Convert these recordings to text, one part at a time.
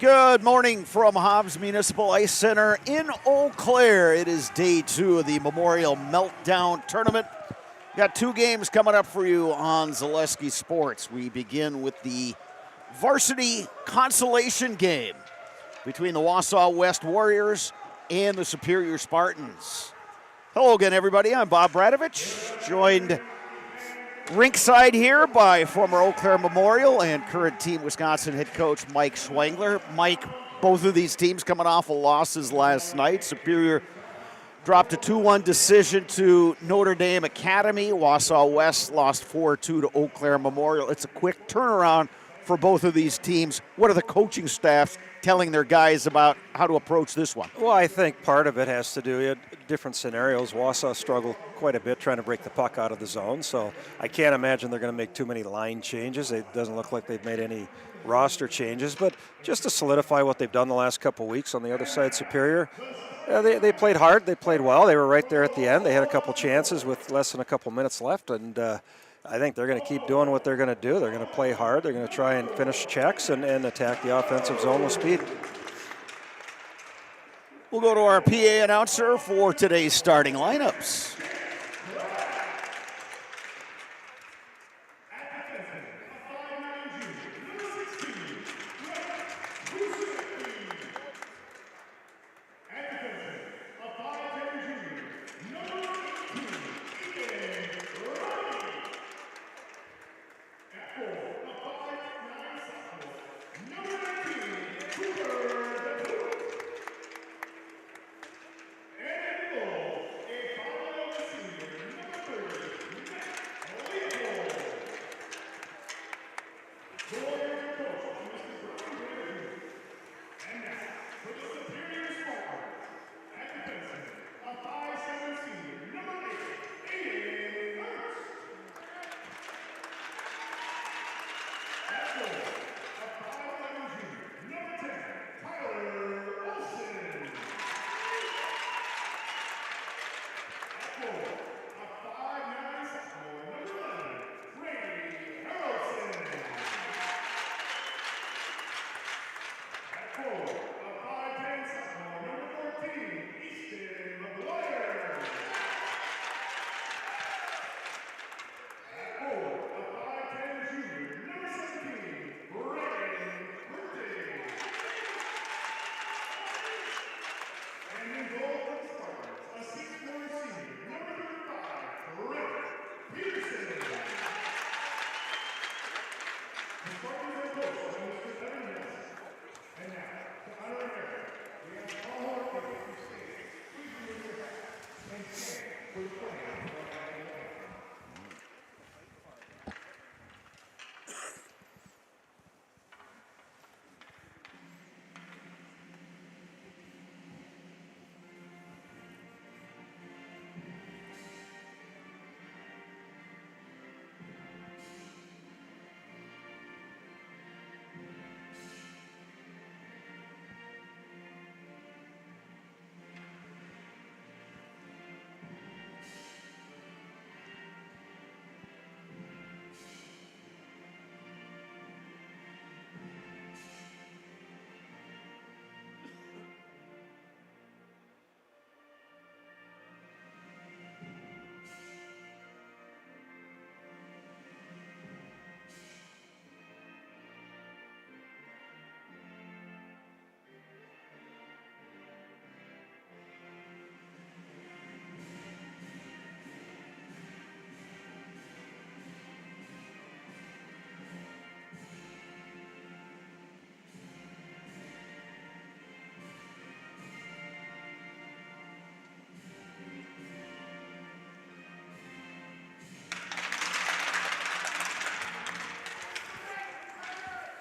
Good morning from Hobbs Municipal Ice Center in Eau Claire. It is day 2 of the Memorial Meltdown Tournament. We got 2 games coming up for you on Zaleski Sports. We begin with the varsity consolation game between the Wausau West Warriors and the Superior Spartans. Hello again, everybody. I'm Bob Bradovich, joined rinkside here by former Eau Claire Memorial and current Team Wisconsin head coach Mike Schwengler. Mike, both of these teams coming off of losses last night. Superior dropped a 2-1 decision to Notre Dame Academy. Wausau West lost 4-2 to Eau Claire Memorial. It's a quick turnaround for both of these teams. What are the coaching staffs telling their guys about how to approach this one? Well, I think part of it has to do with different scenarios. Wausau struggled quite a bit trying to break the puck out of the zone, so I can't imagine they're going to make too many line changes. It doesn't look like they've made any roster changes, but just to solidify what they've done the last couple weeks on the other side, Superior, they played hard, they played well, they were right there at the end. They had a couple chances with less than a couple minutes left, and I think they're going to keep doing what they're going to do. They're going to play hard. They're going to try and finish checks and attack the offensive zone with speed. We'll go to our PA announcer for today's starting lineups.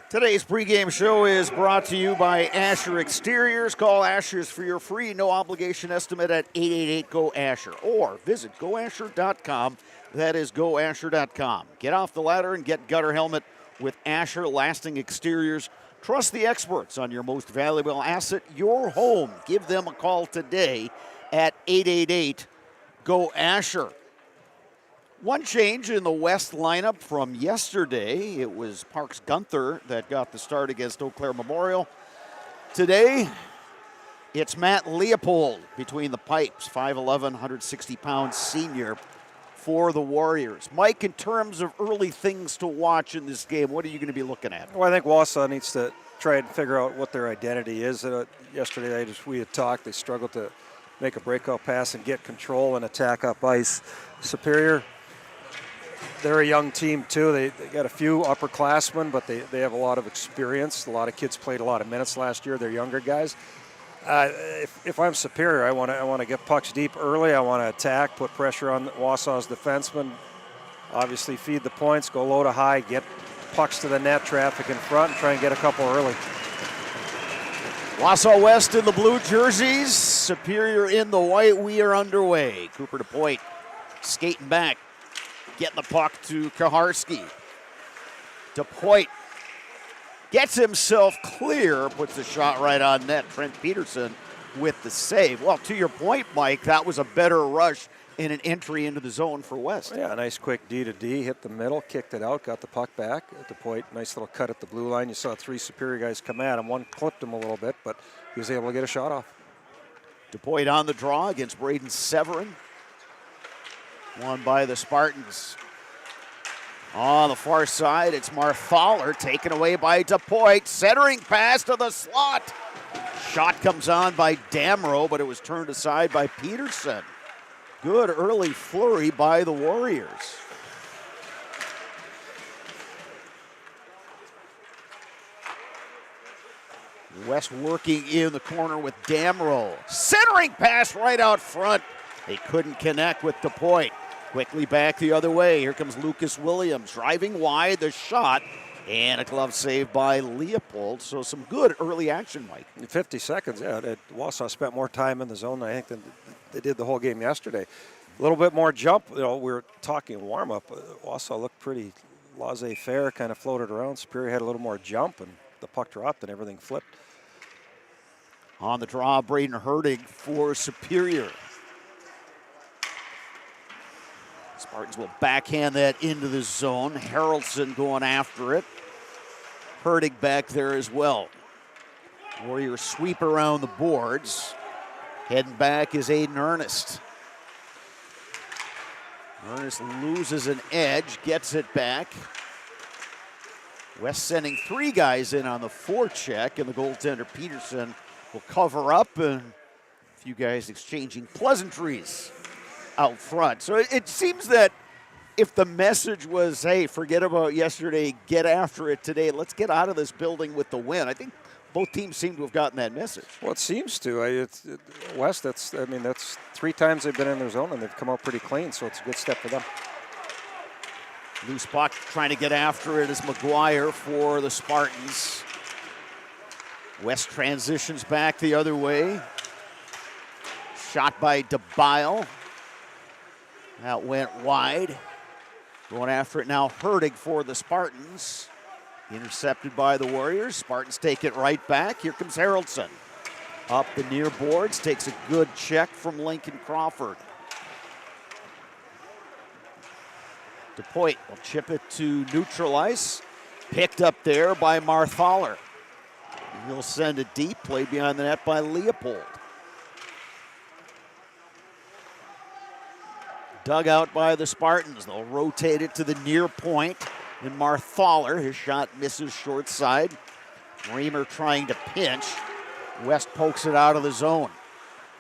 Today's pregame show is brought to you by Asher Exteriors. Call Asher's for your free no-obligation estimate at 888-GO-ASHER or visit goasher.com. That is goasher.com. Get off the ladder and get gutter helmet with Asher Lasting Exteriors. Trust the experts on your most valuable asset, your home. Give them a call today at 888-GO-ASHER. One change in the West lineup from yesterday. It was Parks Gunther that got the start against Eau Claire Memorial. Today, it's Matt Leopold between the pipes, 5'11", 160-pound senior for the Warriors. Mike, in terms of early things to watch in this game, what are you going to be looking at? Well, I think Wausau needs to try and figure out what their identity is. Yesterday, we had talked. They struggled to make a breakout pass and get control and attack up ice. Superior, they're a young team too. They got a few upperclassmen, but they have a lot of experience. A lot of kids played a lot of minutes last year. They're younger guys. If I'm Superior, I want to get pucks deep early. I want to attack, put pressure on Wausau's defensemen. Obviously, feed the points, go low to high, get pucks to the net, traffic in front, and try and get a couple early. Wausau West in the blue jerseys, Superior in the white. We are underway. Cooper DePoit skating back, getting the puck to Kaharski. DePoit gets himself clear, puts the shot right on net. Trent Peterson with the save. Well, to your point, Mike, that was a better rush in an entry into the zone for West. Yeah, nice quick D to D, hit the middle, kicked it out, got the puck back. At the point, nice little cut at the blue line. You saw three Superior guys come at him. One clipped him a little bit, but he was able to get a shot off. DePoit on the draw against Braden Severin. Won by the Spartans. On the far side, it's Marthaler taken away by DePoit. Centering pass to the slot. Shot comes on by Damrow, but it was turned aside by Peterson. Good early flurry by the Warriors. West working in the corner with Damrow. Centering pass right out front. They couldn't connect with DePoit. Quickly back the other way. Here comes Lucas Williams driving wide. The shot and a glove save by Leopold. So some good early action, Mike. 50 seconds, yeah. Wausau spent more time in the zone, I think, than they did the whole game yesterday. A little bit more jump. We were talking warm-up. Wausau looked pretty laissez-faire, kind of floated around. Superior had a little more jump, and the puck dropped and everything flipped. On the draw, Braden Herdig for Superior. Spartans will backhand that into the zone. Harrelson going after it. Herdig back there as well. Warriors sweep around the boards. Heading back is Aiden Ernest. Ernest loses an edge, gets it back. West sending three guys in on the forecheck, and the goaltender Peterson will cover up, and a few guys exchanging pleasantries out front. So it seems that if the message was, hey, forget about yesterday, get after it today, let's get out of this building with the win, I think both teams seem to have gotten that message. Well, it seems to. West, that's three times they've been in their zone, and they've come out pretty clean, so it's a good step for them. Loose puck trying to get after it is McGuire for the Spartans. West transitions back the other way. Shot by DeBile. That went wide. Going after it now, Herdig for the Spartans. Intercepted by the Warriors. Spartans take it right back. Here comes Harrelson. Up the near boards. Takes a good check from Lincoln Crawford. DePoit will chip it to neutral ice. Picked up there by Marthaler. He'll send it deep. Played behind the net by Leopold. Dug out by the Spartans. They'll rotate it to the near point. And Marthaler, his shot misses short side. Reamer trying to pinch. West pokes it out of the zone.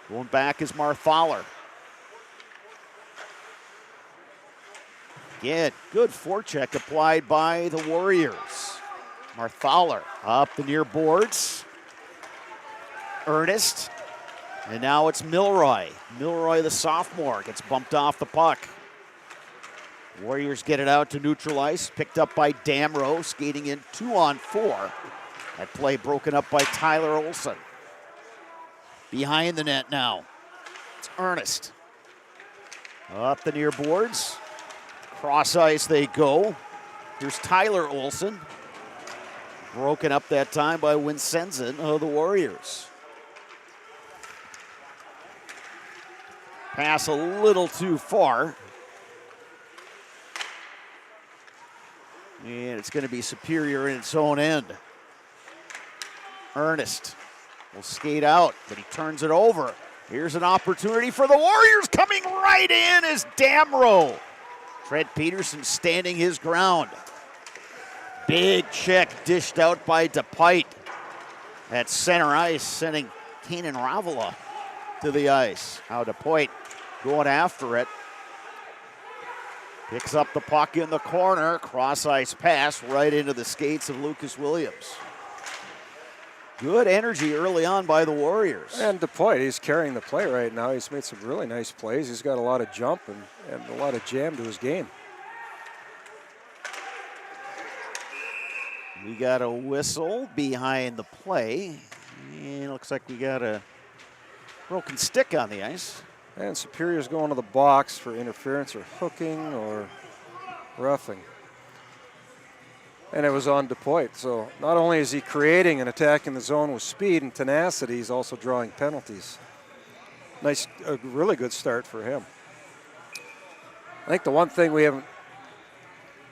Going back is Marthaler. Again, good forecheck applied by the Warriors. Marthaler up the near boards. Ernest. And now it's Milroy. Milroy, the sophomore, gets bumped off the puck. Warriors get it out to neutral ice. Picked up by Damrow, skating in 2-on-4. That play broken up by Tyler Olson. Behind the net now. It's Ernest. Up the near boards. Cross ice they go. Here's Tyler Olson. Broken up that time by Winsenzen of the Warriors. Pass a little too far. And it's going to be Superior in its own end. Ernest will skate out, but he turns it over. Here's an opportunity for the Warriors. Coming right in is Damrow. Trent Peterson standing his ground. Big check dished out by DePite at center ice, sending Kanan Ravila to the ice. Now DePite going after it. Picks up the puck in the corner. Cross ice pass right into the skates of Lucas Williams. Good energy early on by the Warriors. And DePoy, he's carrying the play right now. He's made some really nice plays. He's got a lot of jump and a lot of jam to his game. We got a whistle behind the play. And it looks like we got a broken stick on the ice. And Superior's going to the box for interference or hooking or roughing. And it was on DePoit. So not only is he creating and attacking the zone with speed and tenacity, he's also drawing penalties. Nice, a really good start for him. I think the one thing we haven't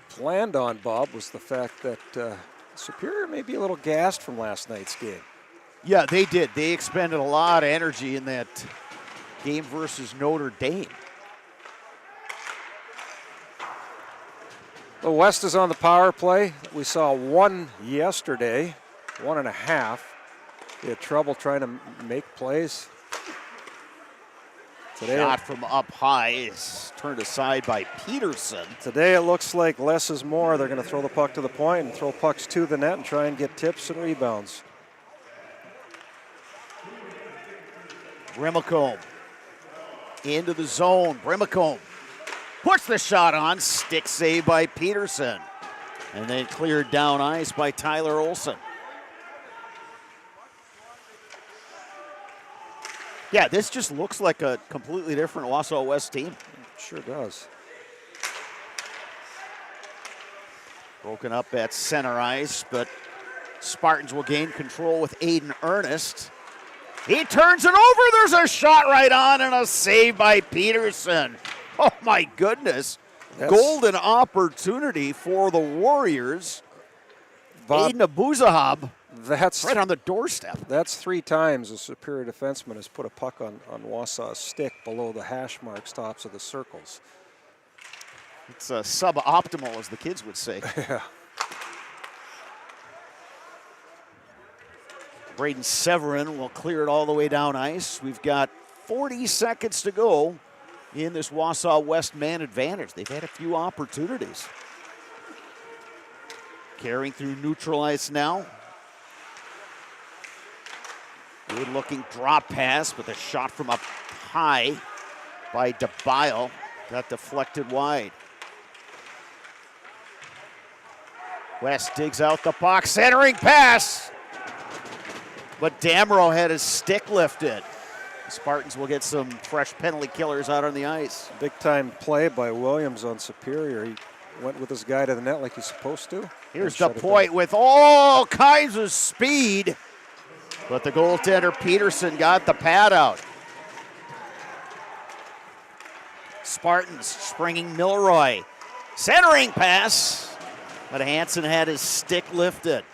planned on, Bob, was the fact that Superior may be a little gassed from last night's game. Yeah, they did. They expended a lot of energy in that game versus Notre Dame. The West is on the power play. We saw one yesterday, 1.5. He had trouble trying to make plays. Today, shot from up high is turned aside by Peterson. Today it looks like less is more. They're going to throw the puck to the point and throw pucks to the net and try and get tips and rebounds. Brimacombe into the zone. Brimacombe puts the shot on. Stick save by Peterson. And then cleared down ice by Tyler Olson. Yeah, this just looks like a completely different Wausau West team. It sure does. Broken up at center ice, but Spartans will gain control with Aiden Ernest. He turns it over. There's a shot right on and a save by Peterson. Oh, my goodness. Golden opportunity for the Warriors. Bob, Aiden Abuzahab. That's right on the doorstep. That's 3 times a Superior defenseman has put a puck on Wausau's stick below the hash marks, tops of the circles. It's suboptimal, as the kids would say. Yeah. Braden Severin will clear it all the way down ice. We've got 40 seconds to go in this Wausau West man advantage. They've had a few opportunities. Carrying through neutral ice now. Good looking drop pass with a shot from up high by DeBile. Got deflected wide. West digs out the puck, centering pass. But Damrow had his stick lifted. The Spartans will get some fresh penalty killers out on the ice. Big time play by Williams on Superior. He went with his guy to the net like he's supposed to. Here's DePoit with all kinds of speed. But the goaltender Peterson got the pad out. Spartans springing Milroy. Centering pass. But Hansen had his stick lifted.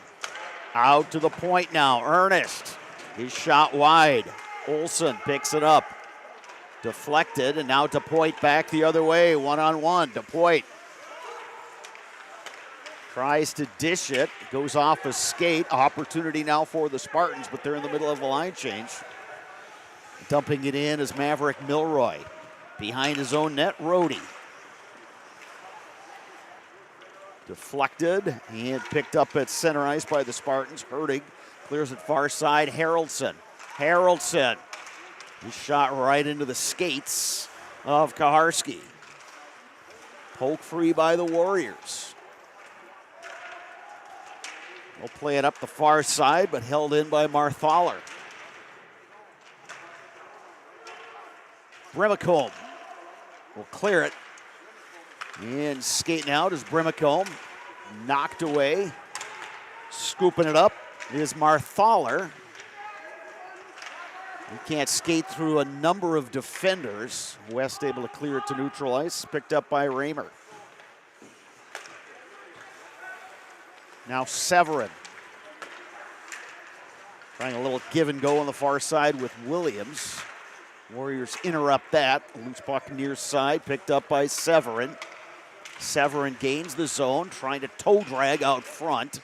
Out to the point now. Ernest. His shot wide. Olson picks it up. Deflected, and now DePoit back the other way. One-on-one. DePoit tries to dish it. Goes off a skate. Opportunity now for the Spartans, but they're in the middle of a line change. Dumping it in is Maverick Milroy. Behind his own net, Rhodey. Deflected and picked up at center ice by the Spartans. Hurtig clears it far side. Haraldson. He shot right into the skates of Kaharski. Poke free by the Warriors. They'll play it up the far side, but held in by Marthaler. Brimacombe will clear it. And skating out is Brimacombe. Knocked away. Scooping it up is Marthaler. He can't skate through a number of defenders. West able to clear it to neutral ice. Picked up by Raymer. Now Severin. Trying a little give and go on the far side with Williams. Warriors interrupt that. Loose puck near side, picked up by Severin. Severin gains the zone, trying to toe drag out front.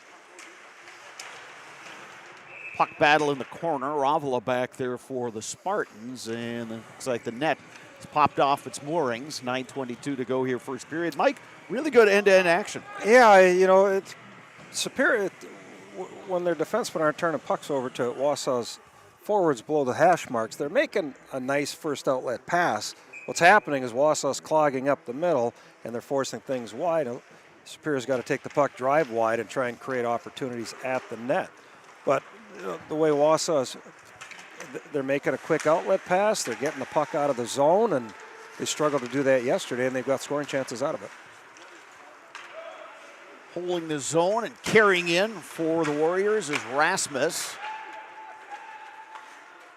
Puck battle in the corner. Ravila back there for the Spartans, and it looks like the net has popped off its moorings. 9:22 to go here, first period. Mike, really good end-to-end action. Yeah, it's Superior. When their defensemen aren't turning pucks over to Wausau's forwards below the hash marks, they're making a nice first outlet pass. What's happening is Wausau's clogging up the middle, and they're forcing things wide. Superior's got to take the puck, drive wide, and try and create opportunities at the net. But the way Wausau's, they're making a quick outlet pass, they're getting the puck out of the zone, and they struggled to do that yesterday, and they've got scoring chances out of it. Holding the zone and carrying in for the Warriors is Rasmus.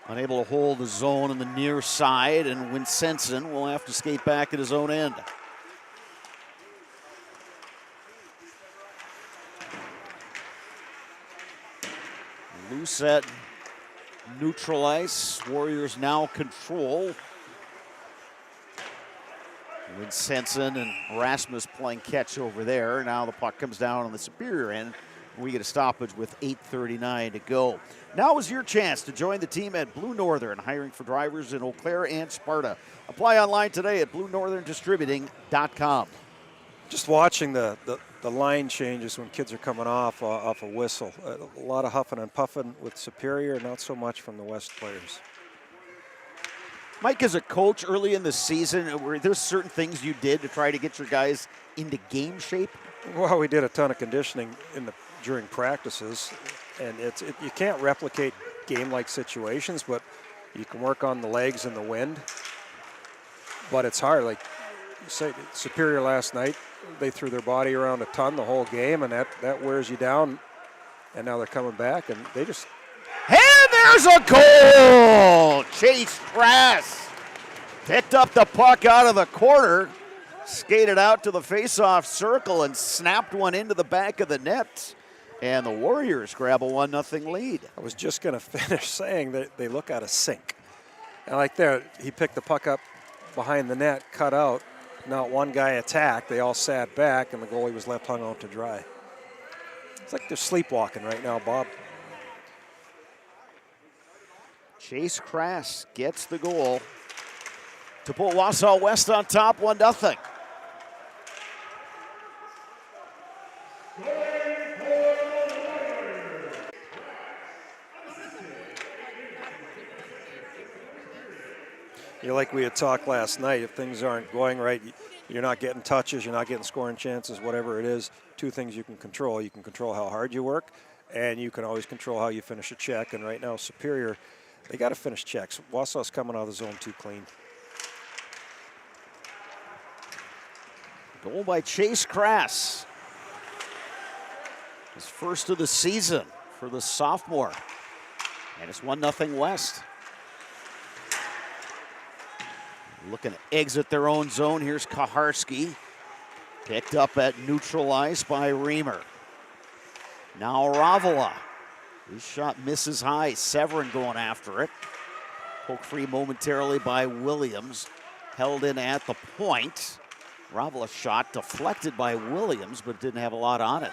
Unable to hold the zone on the near side, and Winsenson will have to skate back at his own end. Lucette neutralized. Warriors now control. Winsenson and Rasmus playing catch over there. Now the puck comes down on the Superior end. We get a stoppage with 8:39 to go. Now is your chance to join the team at Blue Northern, hiring for drivers in Eau Claire and Sparta. Apply online today at BlueNorthernDistributing.com. Just watching the line changes when kids are coming off a whistle. A lot of huffing and puffing with Superior, not so much from the West players. Mike, as a coach early in the season, were there certain things you did to try to get your guys into game shape? Well, we did a ton of conditioning during practices, and you can't replicate game-like situations, but you can work on the legs and the wind. But it's hard. Like you say, Superior last night, they threw their body around a ton the whole game, and that wears you down. And now they're coming back, and they just. And there's a goal! Chase Crass picked up the puck out of the corner, skated out to the face-off circle, and snapped one into the back of the net. And the Warriors grab a 1-0 lead. I was just going to finish saying that they look out of sync. And like there, he picked the puck up behind the net, cut out. Not one guy attacked. They all sat back, and the goalie was left hung out to dry. It's like they're sleepwalking right now, Bob. Chase Crass gets the goal to put Wausau West on top 1-0. Like we had talked last night, if things aren't going right, you're not getting touches, you're not getting scoring chances, whatever it is, two things you can control. You can control how hard you work, and you can always control how you finish a check. And right now, Superior, they got to finish checks. Wausau's coming out of the zone too clean. Goal by Chase Crass. His first of the season for the sophomore. And it's 1-0 West. Looking to exit their own zone. Here's Kaharski. Picked up at neutralized by Reamer. Now Ravila. His shot misses high. Severin going after it. Poke free momentarily by Williams. Held in at the point. Ravila shot deflected by Williams, but didn't have a lot on it.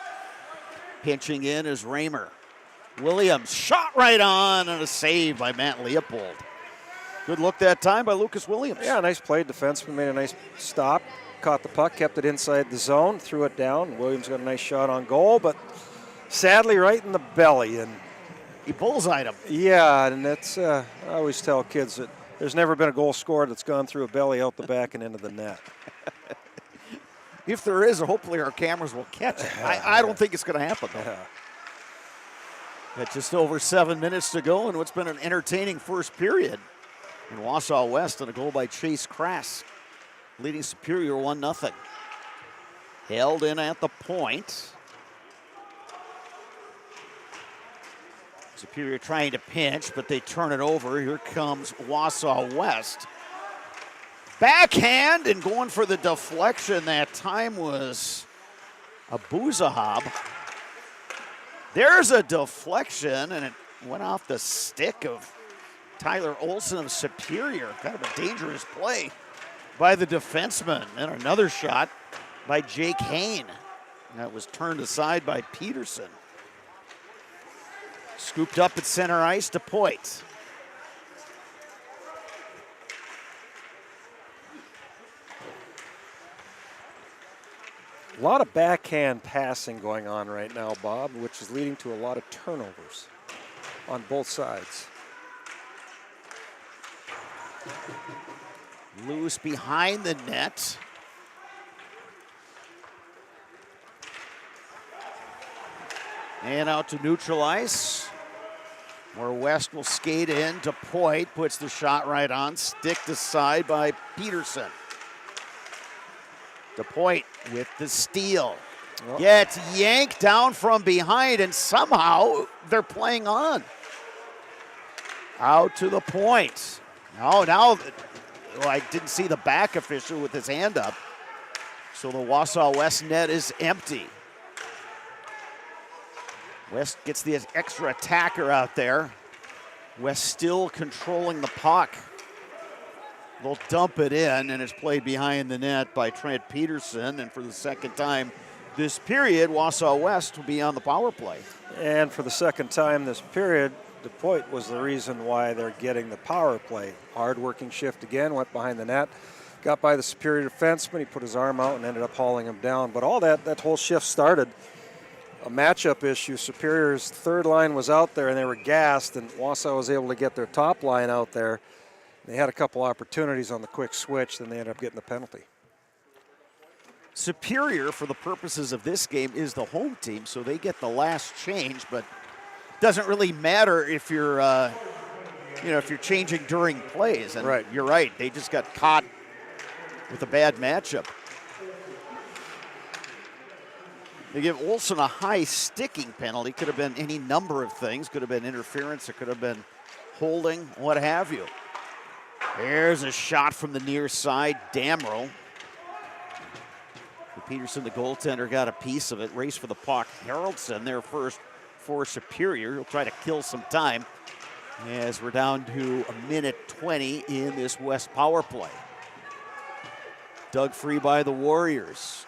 Pinching in is Raymer. Williams shot right on, and a save by Matt Leopold. Good look that time by Lucas Williams. Yeah, nice play. Defenseman made a nice stop. Caught the puck, kept it inside the zone, threw it down. Williams got a nice shot on goal, but sadly right in the belly. And he bullseyed him. Yeah, and that's, I always tell kids that there's never been a goal scored that's gone through a belly, out the back, and into the net. If there is, hopefully our cameras will catch it. I don't think it's going to happen, though. Yeah. Got just over 7 minutes to go in what's been an entertaining first period in Wausau West, and a goal by Chase Crass, leading Superior 1-0. Held in at the point. Superior trying to pinch, but they turn it over. Here comes Wausau West. Backhand, and going for the deflection that time was a Boozahab. There's a deflection, and it went off the stick of Tyler Olson of Superior. Kind of a dangerous play by the defenseman. And another shot by Jake Hain. That was turned aside by Peterson. Scooped up at center ice to Poit. A lot of backhand passing going on right now, Bob, which is leading to a lot of turnovers on both sides. Loose behind the net. And out to neutral ice, where West will skate in to Poit, puts the shot right on, sticked aside by Peterson. DePoit with the steal. Gets yanked down from behind, and somehow they're playing on. Out to the point. Oh, now I didn't see the back official with his hand up. So the Wausau West net is empty. West gets the extra attacker out there. West still controlling the puck. They'll dump it in, and it's played behind the net by Trent Peterson. And for the second time this period, Wausau West will be on the power play. And for the second time this period, DePoit was the reason why they're getting the power play. Hard-working shift again, went behind the net, got by the Superior defenseman. He put his arm out and ended up hauling him down. But all that whole shift started a matchup issue. Superior's third line was out there, and they were gassed, and Wausau was able to get their top line out there. They had a couple opportunities on the quick switch, then they ended up getting the penalty. Superior, for the purposes of this game, is the home team, so they get the last change, but doesn't really matter if you're, if you're changing during plays. And right. You're right, they just got caught with a bad matchup. They give Olson a high sticking penalty. Could have been any number of things. Could have been interference. It could have been holding, what have you. There's a shot from the near side. Damrow. Peterson, the goaltender, got a piece of it. Race for the puck. Haraldson there first for Superior. He'll try to kill some time as we're down to a minute 20 in this West power play. Dug free by the Warriors.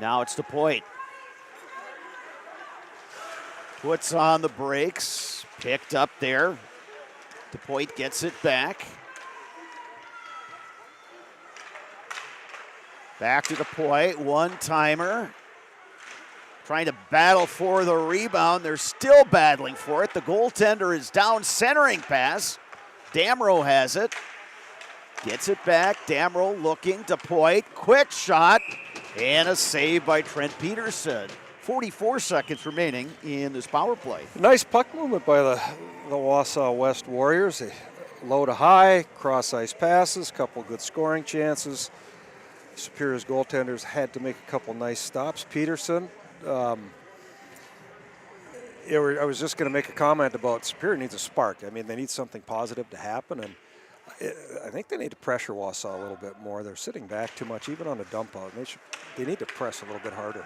Now it's DePoit. Puts on the brakes. Picked up there. DePoit gets it back. Back to DePoit. One-timer. Trying to battle for the rebound. They're still battling for it. The goaltender is down. Centering pass. Damrow has it. Gets it back. Damrow looking. DePoit. Quick shot. And a save by Trent Peterson. 44 seconds remaining in this power play. Nice puck movement by the Wausau West Warriors. They low to high, cross ice passes, couple good scoring chances. Superior's goaltenders had to make a couple nice stops. Peterson, I was just going to make a comment about Superior needs a spark. I mean, they need something positive to happen, and I think they need to pressure Wausau a little bit more. They're sitting back too much, even on a dump out. They need to press a little bit harder.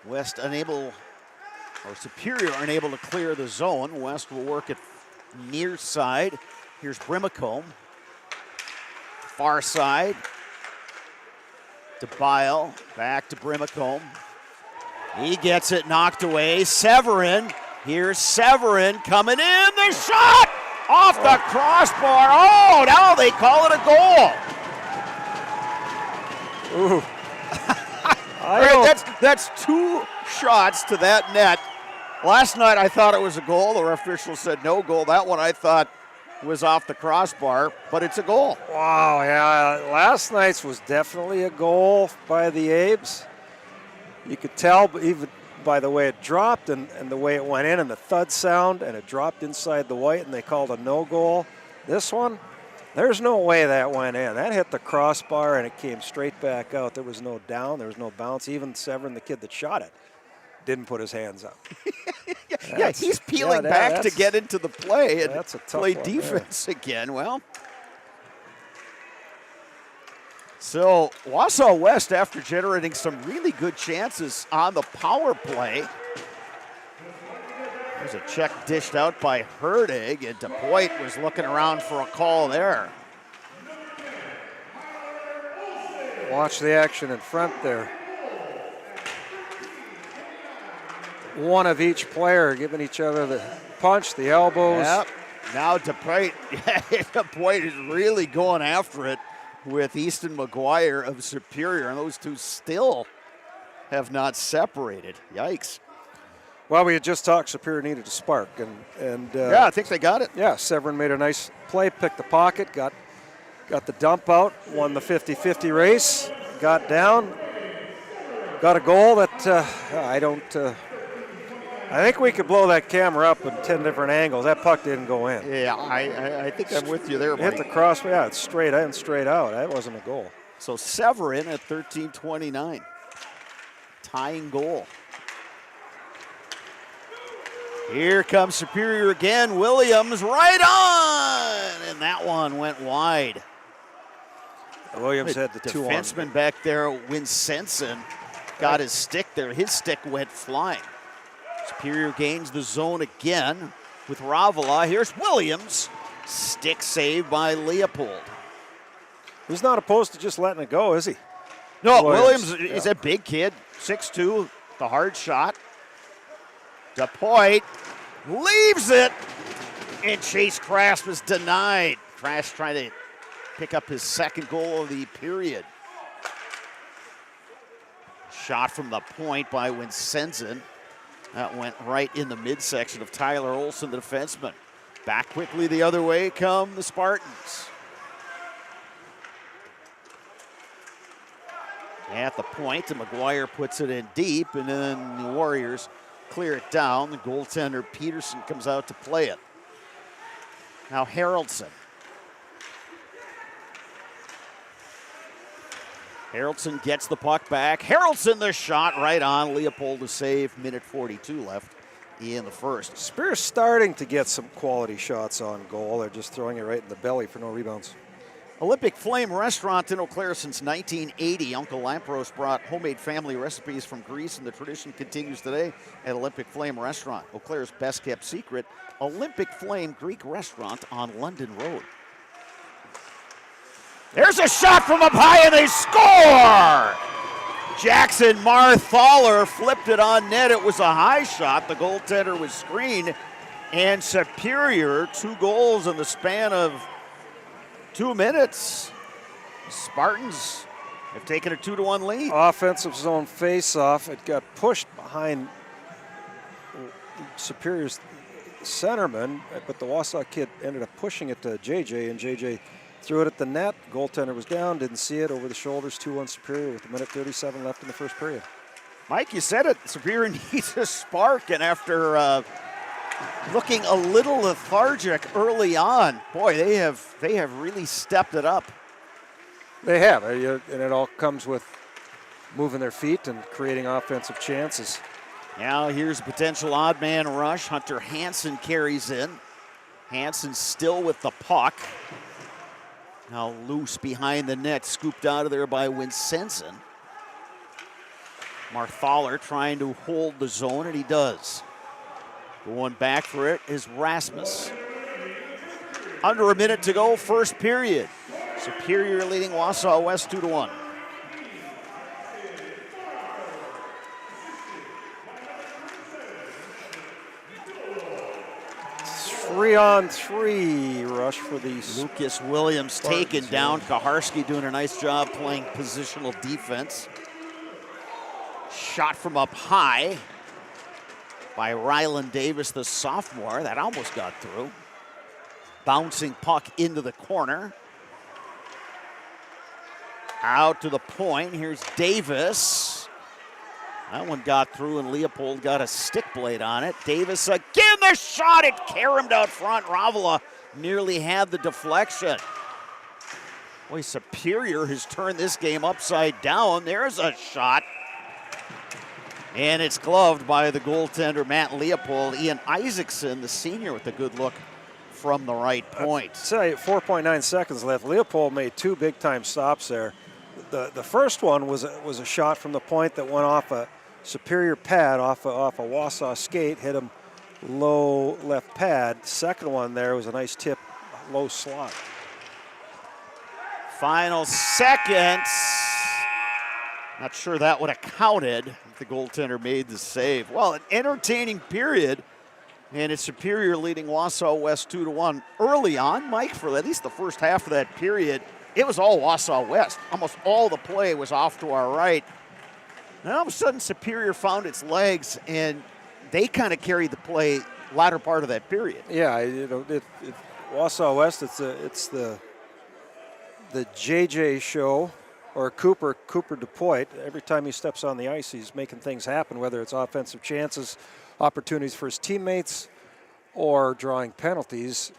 West unable, or Superior unable to clear the zone. West will work it near side. Here's Brimacombe. Far side. To Bile. Back to Brimacombe. He gets it knocked away. Severin. Here's Severin coming in. The shot off the crossbar. Oh, now they call it a goal. Ooh. That's two shots to that net. Last night I thought it was a goal. The official said no goal. That one I thought was off the crossbar, but it's a goal. Wow, yeah. Last night's was definitely a goal by the Abes. You could tell even by the way it dropped and the way it went in and the thud sound, and it dropped inside the white, and they called a no goal. This one, there's no way that went in. That hit the crossbar and it came straight back out. There was no down, there was no bounce. Even Severin, the kid that shot it, didn't put his hands up. Yeah, he's peeling back to get into the play and play defense again. Well, So Wausau West, after generating some really good chances on the power play. There's a check dished out by Herdig, and DePoit was looking around for a call there. Watch the action in front there. One of each player giving each other the punch, the elbows. Yep. Now DePoit is really going after it with Easton McGuire of Superior, and those two still have not separated. Yikes. Well, we had just talked Superior needed a spark, and yeah, I think they got it. Yeah, Severin made a nice play, picked the pocket, got the dump out, won the 50-50 race, got down, got a goal that I think we could blow that camera up in 10 different angles. That puck didn't go in. Yeah, I think I'm with you there, buddy. Hit the cross, yeah, it's straight in, straight out. That wasn't a goal. So Severin at 13:29, tying goal. Here comes Superior again. Williams right on, and that one went wide. Williams had the two on. Defenseman back there, Winsenson, got his stick there. His stick went flying. Superior gains the zone again with Ravila. Here's Williams. Stick save by Leopold. He's not opposed to just letting it go, is he? No, Williams is a big kid, 6'2", the hard shot. DePoit leaves it, and Chase Crash was denied. Crash trying to pick up his second goal of the period. Shot from the point by Winsenson. That went right in the midsection of Tyler Olson, the defenseman. Back quickly the other way come the Spartans. At the point, and McGuire puts it in deep, and then the Warriors clear it down. The goaltender Peterson comes out to play it. Now Haraldson. Haraldson gets the puck back. Haraldson the shot right on. Leopold to save. Minute 42 left in the first. Spear's starting to get some quality shots on goal. They're just throwing it right in the belly for no rebounds. Olympic Flame Restaurant in Eau Claire since 1980. Uncle Lampros brought homemade family recipes from Greece, and the tradition continues today at Olympic Flame Restaurant. Eau Claire's best kept secret, Olympic Flame Greek Restaurant on London Road. There's a shot from up high, and they score! Jackson Marthaler flipped it on net. It was a high shot. The goaltender was screened, and Superior, 2 goals in the span of 2 minutes. Spartans have taken a 2-1 lead. Offensive zone face-off. It got pushed behind Superior's centerman, but the Wausau kid ended up pushing it to JJ, and JJ threw it at the net. Goaltender was down, didn't see it, over the shoulders, 2-1 Superior with 1:37 left in the first period. Mike, you said it. Superior needs a spark, and after looking a little lethargic early on, boy, they have really stepped it up. They have, and it all comes with moving their feet and creating offensive chances. Now here's a potential odd man rush. Hunter Hansen carries in. Hansen still with the puck. Now loose behind the net, scooped out of there by Winsenson. Marthaler trying to hold the zone, and he does. Going back for it is Rasmus. Under a minute to go, first period. Superior leading Wausau West 2-1. Three-on-three rush for these. Lucas Williams Spartans, taken down. Kaharski doing a nice job playing positional defense. Shot from up high by Ryland Davis, the sophomore. That almost got through. Bouncing puck into the corner. Out to the point. Here's Davis. That one got through, and Leopold got a stick blade on it. Davis again, the shot. It caromed out front. Ravila nearly had the deflection. Boy, Superior has turned this game upside down. There's a shot. And it's gloved by the goaltender, Matt Leopold. Ian Isaacson, the senior, with a good look from the right point. I'll tell you, 4.9 seconds left. Leopold made 2 big-time stops there. The first one was a shot from the point that went off a Superior pad, off a Wausau skate, hit him low left pad. Second one there was a nice tip, low slot. Final seconds. Not sure that would have counted if the goaltender made the save. Well, an entertaining period, and it's Superior leading Wausau West 2-1. Early on, Mike, for at least the first half of that period, it was all Wausau West. Almost all the play was off to our right. And all of a sudden, Superior found its legs, and they kind of carried the play latter part of that period. Yeah, Wausau West, it's the JJ show, or Cooper DuPoit. Every time he steps on the ice, he's making things happen, whether it's offensive chances, opportunities for his teammates, or drawing penalties.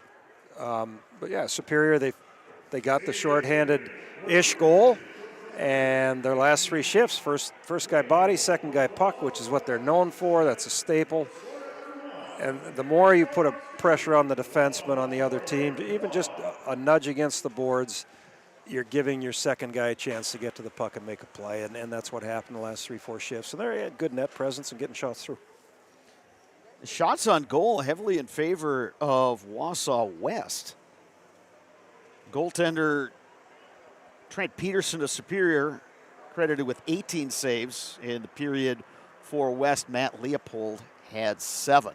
But yeah, Superior, they got the shorthanded-ish goal, and their last three shifts, first guy body, second guy puck, which is what they're known for. That's a staple. And the more you put a pressure on the defenseman on the other team, even just a nudge against the boards, you're giving your second guy a chance to get to the puck and make a play, and that's what happened the last 3-4 shifts. So they had good net presence and getting shots through. Shots on goal heavily in favor of Wausau West. Goaltender Trent Peterson of Superior credited with 18 saves in the period for West. Matt Leopold had 7.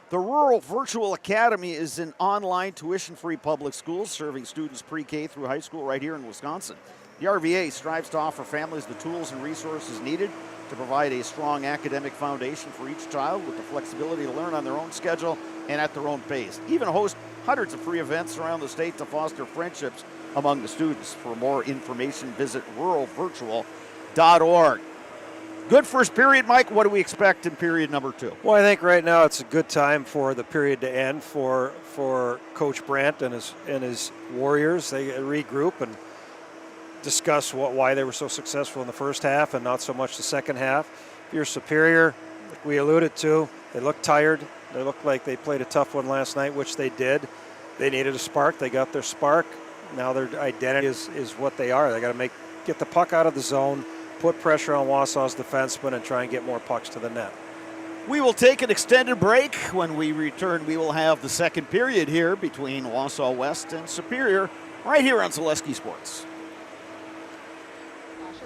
The Rural Virtual Academy is an online tuition-free public school serving students pre-K through high school right here in Wisconsin. The RVA strives to offer families the tools and resources needed to provide a strong academic foundation for each child with the flexibility to learn on their own schedule and at their own pace. Even host hundreds of free events around the state to foster friendships among the students. For more information, visit ruralvirtual.org. Good first period, Mike. What do we expect in period number 2? Well, I think right now it's a good time for the period to end for Coach Brandt and his Warriors. They regroup and discuss why they were so successful in the first half and not so much the second half. If you're Superior, like we alluded to, they look tired. They look like they played a tough one last night, which they did. They needed a spark. They got their spark. Now their identity is what they are. They got to get the puck out of the zone, put pressure on Wausau's defensemen, and try and get more pucks to the net. We will take an extended break. When we return, we will have the second period here between Wausau West and Superior right here on Zaleski Sports.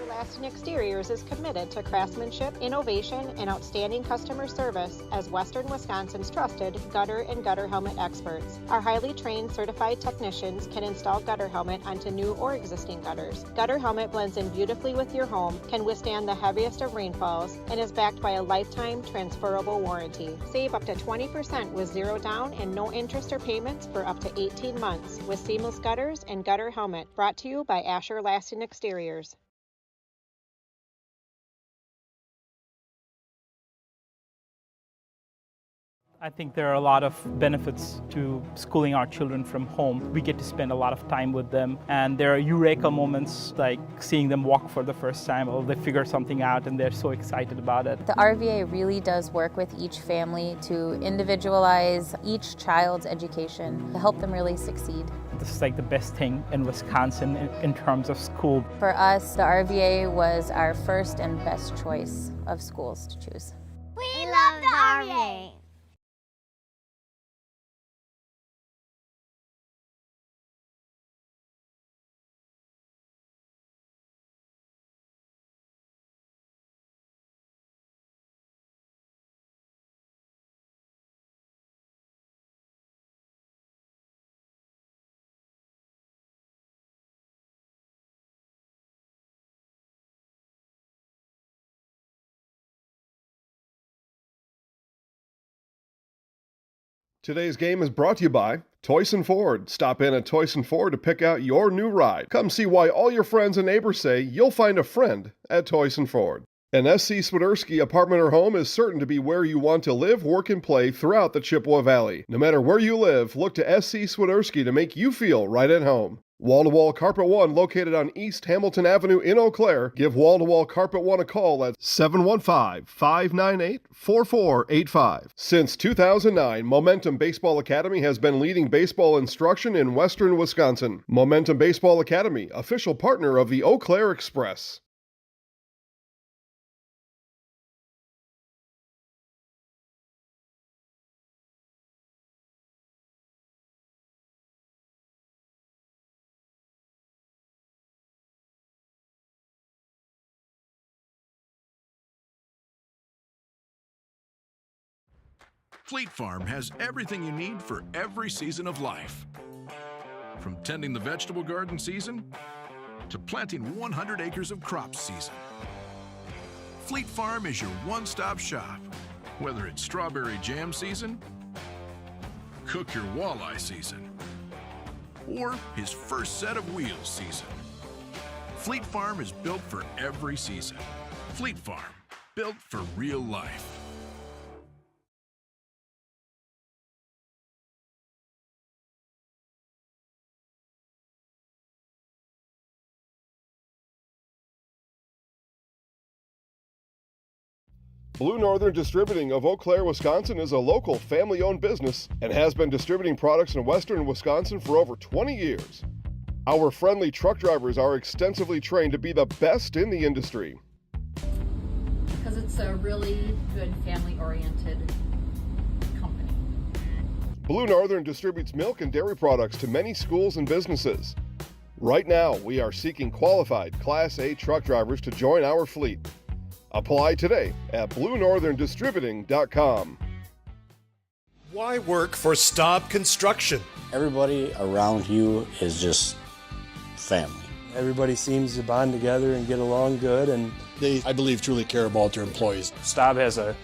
Lasting Exteriors is committed to craftsmanship, innovation, and outstanding customer service as Western Wisconsin's trusted gutter and gutter helmet experts. Our highly trained certified technicians can install gutter helmet onto new or existing gutters. Gutter helmet blends in beautifully with your home, can withstand the heaviest of rainfalls, and is backed by a lifetime transferable warranty. Save up to 20% with zero down and no interest or payments for up to 18 months with seamless gutters and gutter helmet. Brought to you by Asher Lasting Exteriors. I think there are a lot of benefits to schooling our children from home. We get to spend a lot of time with them, and there are eureka moments like seeing them walk for the first time, or they figure something out and they're so excited about it. The RVA really does work with each family to individualize each child's education to help them really succeed. This is like the best thing in Wisconsin in terms of school. For us, the RVA was our first and best choice of schools to choose. We love the RVA. Today's game is brought to you by Toyson Ford. Stop in at Toyson Ford to pick out your new ride. Come see why all your friends and neighbors say you'll find a friend at Toyson Ford. An SC Swiderski apartment or home is certain to be where you want to live, work, and play throughout the Chippewa Valley. No matter where you live, look to SC Swiderski to make you feel right at home. Wall to Wall Carpet One, located on East Hamilton Avenue in Eau Claire. Give Wall to Wall Carpet One a call at 715-598-4485. Since 2009, Momentum Baseball Academy has been leading baseball instruction in Western Wisconsin. Momentum Baseball Academy, official partner of the Eau Claire Express. Fleet Farm has everything you need for every season of life. From tending the vegetable garden season to planting 100 acres of crops season. Fleet Farm is your one-stop shop. Whether it's strawberry jam season, cook your walleye season, or his first set of wheels season. Fleet Farm is built for every season. Fleet Farm, built for real life. Blue Northern Distributing of Eau Claire, Wisconsin is a local family-owned business and has been distributing products in western Wisconsin for over 20 years. Our friendly truck drivers are extensively trained to be the best in the industry. Because it's a really good family-oriented company. Blue Northern distributes milk and dairy products to many schools and businesses. Right now, we are seeking qualified Class A truck drivers to join our fleet. Apply today at BlueNorthernDistributing.com. Why work for Staub Construction? Everybody around you is just family. Everybody seems to bond together and get along good, and they, I believe, truly care about their employees. Staub has a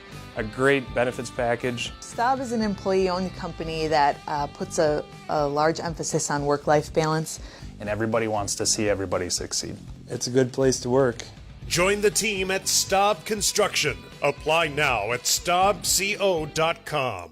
great benefits package. Staub is an employee-owned company that puts a large emphasis on work-life balance. And everybody wants to see everybody succeed. It's a good place to work. Join the team at Staub Construction. Apply now at staubco.com.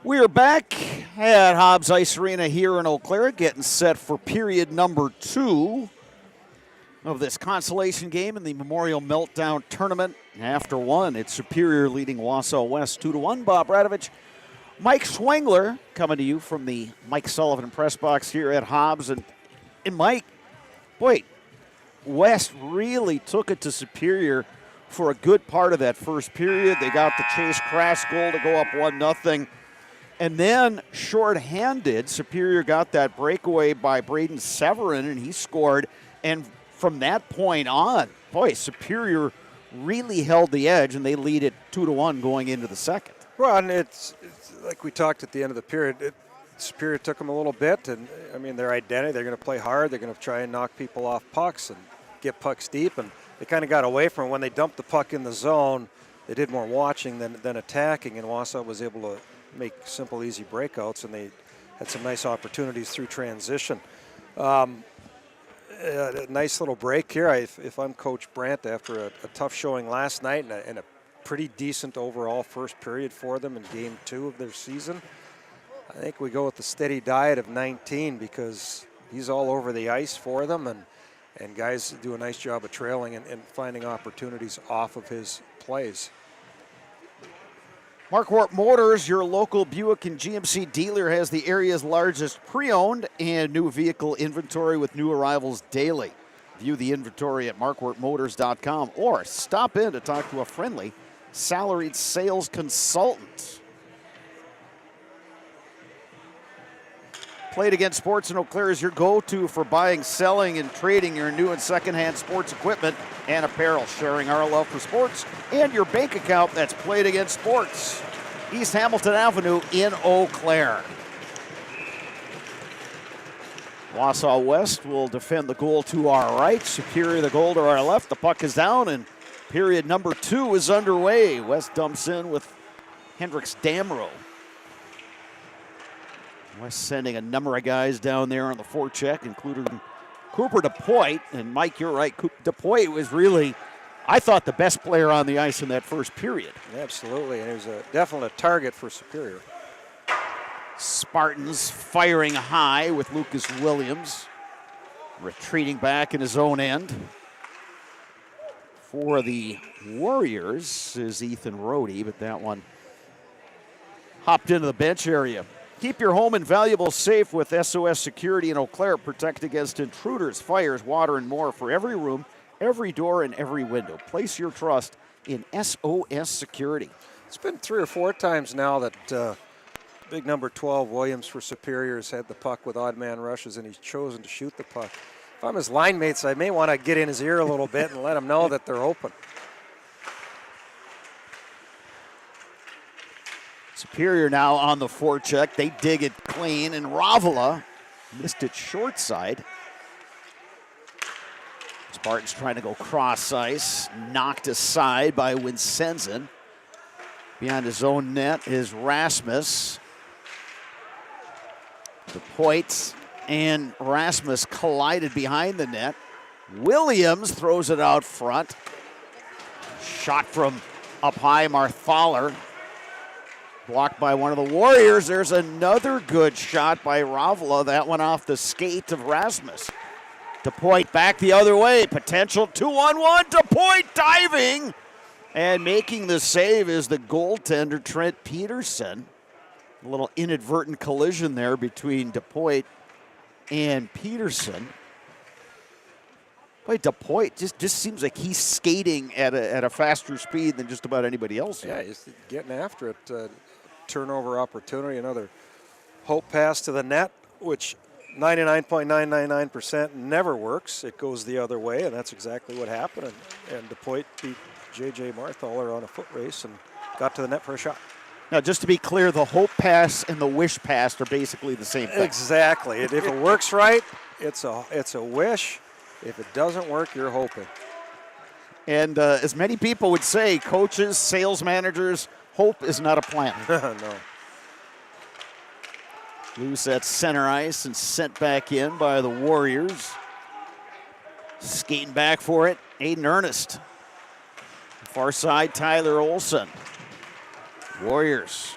We are back at Hobbs Ice Arena here in Eau Claire, getting set for period number 2 of this consolation game in the Memorial Meltdown Tournament. After 1, it's Superior leading Wausau West 2-1. Bob Radovich, Mike Schwengler coming to you from the Mike Sullivan press box here at Hobbs. And Mike, boy, West really took it to Superior for a good part of that first period. They got the Chase Crash goal to go up 1-0. And then, short-handed, Superior got that breakaway by Braden Severin, and he scored. And from that point on, boy, Superior really held the edge, and they lead it 2-1 going into the second. Well, and it's like we talked at the end of the period. Superior took them a little bit, and I mean their identity. They're going to play hard. They're going to try and knock people off pucks and get pucks deep, and they kind of got away from it. When they dumped the puck in the zone, they did more watching than attacking, and Wausau was able to make simple, easy breakouts, and they had some nice opportunities through transition. A nice little break here. If I'm Coach Brandt after a tough showing last night and a pretty decent overall first period for them in Game 2 of their season, I think we go with the steady diet of 19 because he's all over the ice for them, and guys do a nice job of trailing and finding opportunities off of his plays. Marquardt Motors, your local Buick and GMC dealer, has the area's largest pre-owned and new vehicle inventory with new arrivals daily. View the inventory at marquardtmotors.com or stop in to talk to a friendly salaried sales consultant. Play It Again Sports in Eau Claire is your go-to for buying, selling, and trading your new and secondhand sports equipment and apparel. Sharing our love for sports and your bank account, that's Play It Again Sports. East Hamilton Avenue in Eau Claire. Wausau West will defend the goal to our right. Superior the goal to our left. The puck is down, and period number 2 is underway. West dumps in with Hendricks Damrow. West sending a number of guys down there on the forecheck, including Cooper DePoit. And Mike, you're right, DePoit was really, I thought, the best player on the ice in that first period. Absolutely, and he was definitely a target for Superior. Spartans firing high with Lucas Williams. Retreating back in his own end. For the Warriors is Ethan Rohde, but that one hopped into the bench area. Keep your home and valuables safe with SOS Security in Eau Claire. Protect against intruders, fires, water, and more for every room, every door, and every window. Place your trust in SOS Security. It's been 3 or 4 times now that big number 12 Williams for Superior has had the puck with odd man rushes, and he's chosen to shoot the puck. If I'm his line mates, I may want to get in his ear a little bit and let him know that they're open. Superior now on the forecheck. They dig it clean, and Ravila missed it short side. Spartans trying to go cross ice. Knocked aside by Winsenzen. Behind his own net is Rasmus. DePoit and Rasmus collided behind the net. Williams throws it out front. Shot from up high, Marthaler. Blocked by one of the Warriors. There's another good shot by Ravila. That one off the skate of Rasmus. DePoit back the other way. Potential 2-on-1. DePoit diving. And making the save is the goaltender, Trent Peterson. A little inadvertent collision there between DePoit and Peterson. Boy, DePoit just seems like he's skating at a faster speed than just about anybody else. Yeah, he's getting after it. Turnover opportunity, another hope pass to the net, which 99.999% never works. It goes the other way, and that's exactly what happened. And DePoit beat J.J. Marthaler on a foot race and got to the net for a shot. Now, just to be clear, the hope pass and the wish pass are basically the same thing. Exactly. If it works right, it's a wish. If it doesn't work, you're hoping. And as many people would say, coaches, sales managers, hope is not a plan. No. Loose at center ice and sent back in by the Warriors. Skating back for it, Aiden Ernest. Far side, Tyler Olson. Warriors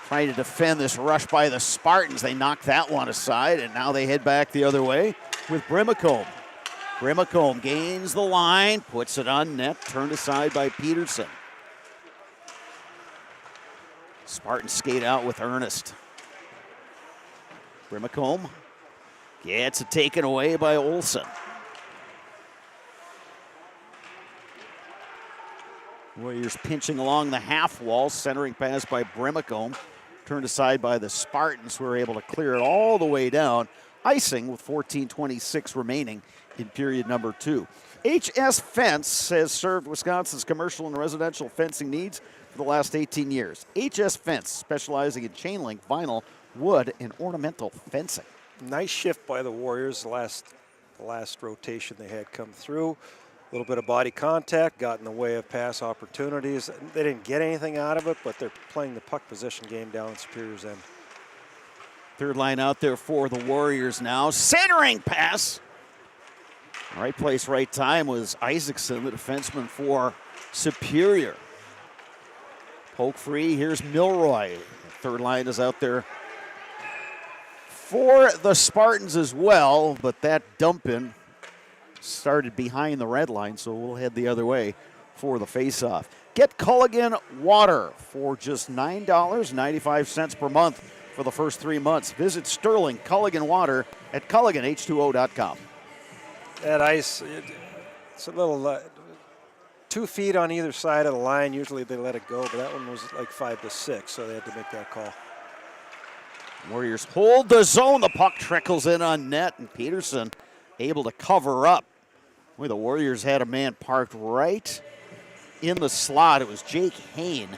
trying to defend this rush by the Spartans. They knock that one aside, and now they head back the other way with Brimacombe. Brimacombe gains the line, puts it on net, turned aside by Peterson. Spartans skate out with Ernest. Brimacombe gets it taken away by Olsen. Warriors pinching along the half wall, centering pass by Brimacombe. Turned aside by the Spartans, who were able to clear it all the way down. Icing with 14:26 remaining in period number 2. HS Fence has served Wisconsin's commercial and residential fencing needs for the last 18 years. HS Fence, specializing in chain link, vinyl, wood, and ornamental fencing. Nice shift by the Warriors. The last rotation they had come through. A little bit of body contact, got in the way of pass opportunities. They didn't get anything out of it, but they're playing the puck possession game down in Superior's end. Third line out there for the Warriors now. Centering pass. Right place, right time was Isaacson, the defenseman for Superior. Poke free, here's Milroy. Third line is out there for the Spartans as well, but that dump in started behind the red line, so we'll head the other way for the faceoff. Get Culligan Water for just $9.95 per month for the first 3 months. Visit Sterling Culligan Water at CulliganH2O.com. That ice, it's a little 2 feet on either side of the line. Usually they let it go, but that one was like 5 to 6, so they had to make that call. Warriors hold the zone. The puck trickles in on net, and Peterson able to cover up. Boy, the Warriors had a man parked right in the slot. It was Jake Hain.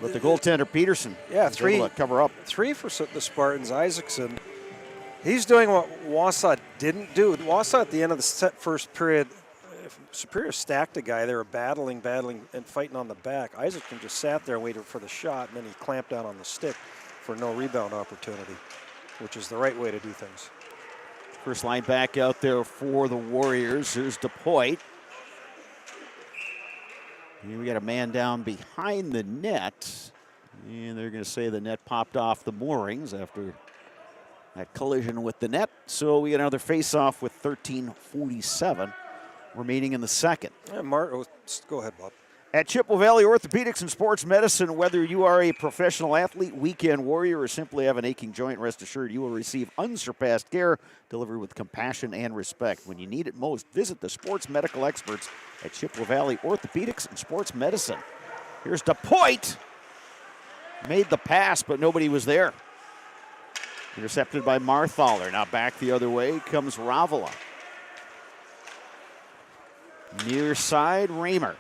But the goaltender Peterson was able to cover up. 3 for the Spartans. Isaacson, he's doing what Wausau didn't do. Wausau at the end of the first period, Superior stacked a guy. They were battling, and fighting on the back. Isaacson just sat there and waited for the shot, and then he clamped down on the stick for no rebound opportunity, which is the right way to do things. First line back out there for the Warriors. Here's DePoit. And we got a man down behind the net. And they're going to say the net popped off the moorings after that collision with the net. So we get another face-off with 13:47 remaining in the second. Go ahead, Bob. At Chippewa Valley Orthopedics and Sports Medicine, whether you are a professional athlete, weekend warrior, or simply have an aching joint, rest assured you will receive unsurpassed care delivered with compassion and respect. When you need it most, visit the sports medical experts at Chippewa Valley Orthopedics and Sports Medicine. Here's DePoit. Made the pass, but nobody was there. Intercepted by Marthaler. Now back the other way comes Ravala. Near side, Raymer.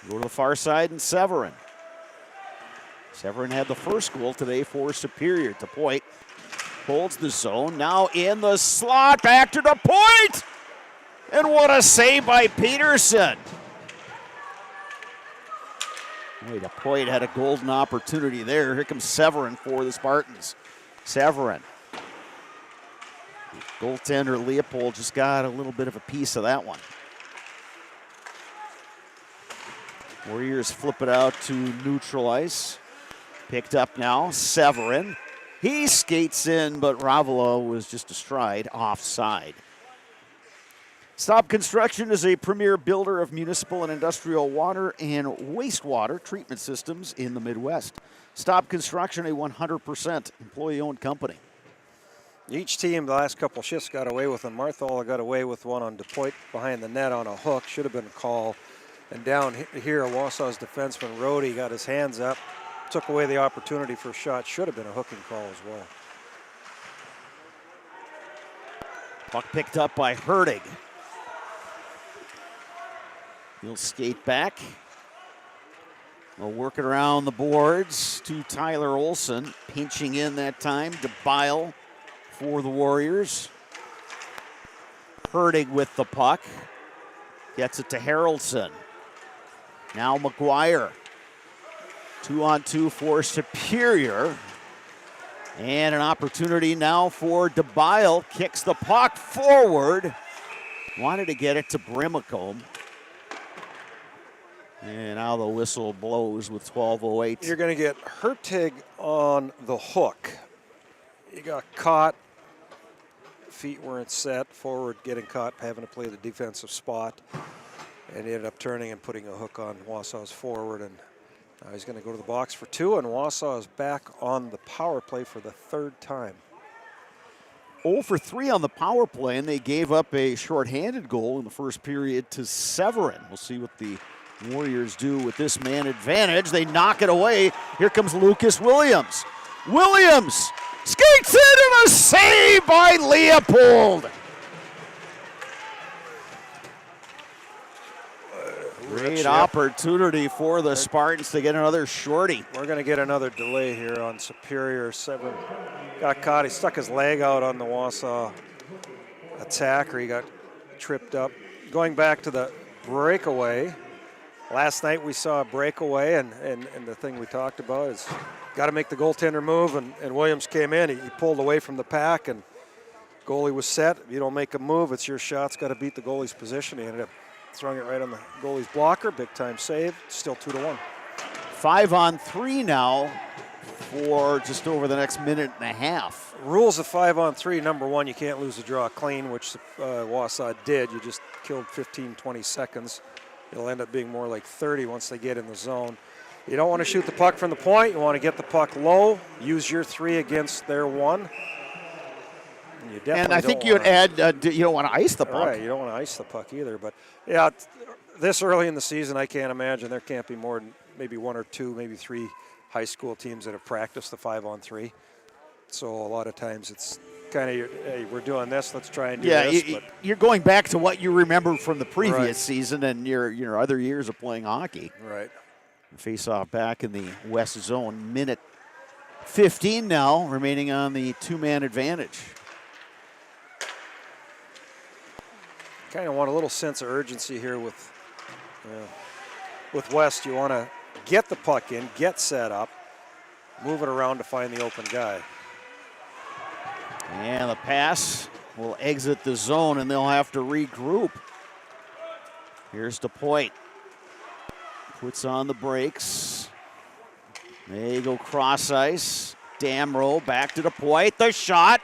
Go to the far side, and Severin. Severin had the first goal today for Superior. DePoit holds the zone. Now in the slot, back to DePoit! And what a save by Peterson. Boy, DePoit had a golden opportunity there. Here comes Severin for the Spartans. Severin. Goaltender Leopold just got a little bit of a piece of that one. Warriors flip it out to neutral ice. Picked up now, Severin. He skates in, but Ravala was just astride offside. Staub Construction is a premier builder of municipal and industrial water and wastewater treatment systems in the Midwest. Staub Construction, a 100% employee-owned company. Each team, the last couple shifts, got away with them. Marthaler got away with one on DePoit behind the net on a hook. Should have been a call. And down here, Wausau's defenseman, Rhodey, got his hands up, took away the opportunity for a shot. Should have been a hooking call as well. Puck picked up by Hertig. He'll skate back. We'll work it around the boards to Tyler Olsen. Pinching in that time to Bile for the Warriors. Hertig with the puck. Gets it to Haraldson. Now McGuire. 2-on-2 for Superior. And an opportunity now for DeBile. Kicks the puck forward. Wanted to get it to Brimacombe. And now the whistle blows with 12:08. You're going to get Hertig on the hook. He got caught. Feet weren't set. Forward getting caught, having to play the defensive spot. And he ended up turning and putting a hook on Wausau's forward. And now he's going to go to the box for 2. And Wausau is back on the power play for the 3rd time. 0 for 3 on the power play, and they gave up a shorthanded goal in the first period to Severin. We'll see what the Warriors do with this man advantage. They knock it away. Here comes Lucas Williams. Williams skates in and a save by Leopold. Great opportunity for the Spartans to get another shorty. We're going to get another delay here on Superior. Severin got caught. He stuck his leg out on the Wausau attacker. He got tripped up. Going back to the breakaway. Last night we saw a breakaway, and the thing we talked about is got to make the goaltender move, and Williams came in. He pulled away from the pack, and goalie was set. If you don't make a move, it's your shot's got to beat the goalie's position. He ended up throwing it right on the goalie's blocker. Big time save. Still 2-1. 5-on-3 now for just over the next minute and a half. Rules of 5-on-3. Number 1, you can't lose a draw clean, which Wausau did. You just killed 15, 20 seconds. It'll end up being more like 30 once they get in the zone. You don't want to shoot the puck from the point. You want to get the puck low. Use your 3 against their 1. And I think you'd add, you don't want to ice the puck. Right, you don't want to ice the puck either. But, yeah, this early in the season, I can't imagine there can't be more than maybe 1 or 2, maybe 3 high school teams that have practiced the 5-on-3. So a lot of times it's kind of, hey, we're doing this, let's try and do this. Yeah, you're going back to what you remember from the previous season and your other years of playing hockey. Right. Face off back in the west zone. Minute 15 now, remaining on the 2-man advantage. Kind of want a little sense of urgency here with West. You want to get the puck in, get set up, move it around to find the open guy. And the pass will exit the zone, and they'll have to regroup. Here's DePoit. Puts on the brakes. They go cross ice. Damrow back to DePoit. The shot.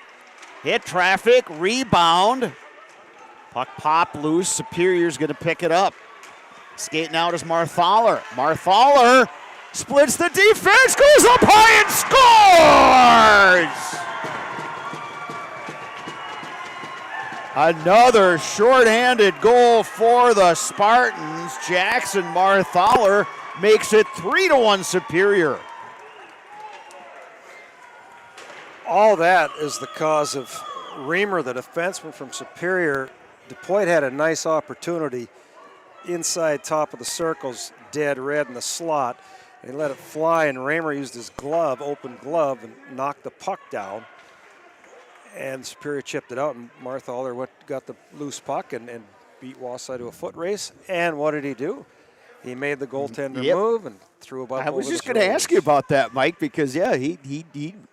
Hit traffic. Rebound. Puck popped loose. Superior's going to pick it up. Skating out is Marthaler. Marthaler splits the defense, goes up high and scores! Another shorthanded goal for the Spartans. Jackson Marthaler makes it 3-1 Superior. All that is the cause of Reamer, the defenseman from Superior. DePoit had a nice opportunity inside top of the circles, dead red in the slot. He let it fly, and Raymer used his glove, open glove, and knocked the puck down. And Superior chipped it out, and Marthaler got the loose puck and beat Wausau to a foot race. And what did he do? He made the goaltender move and threw a puck over. I was just going to ask you about that, Mike, because, yeah, he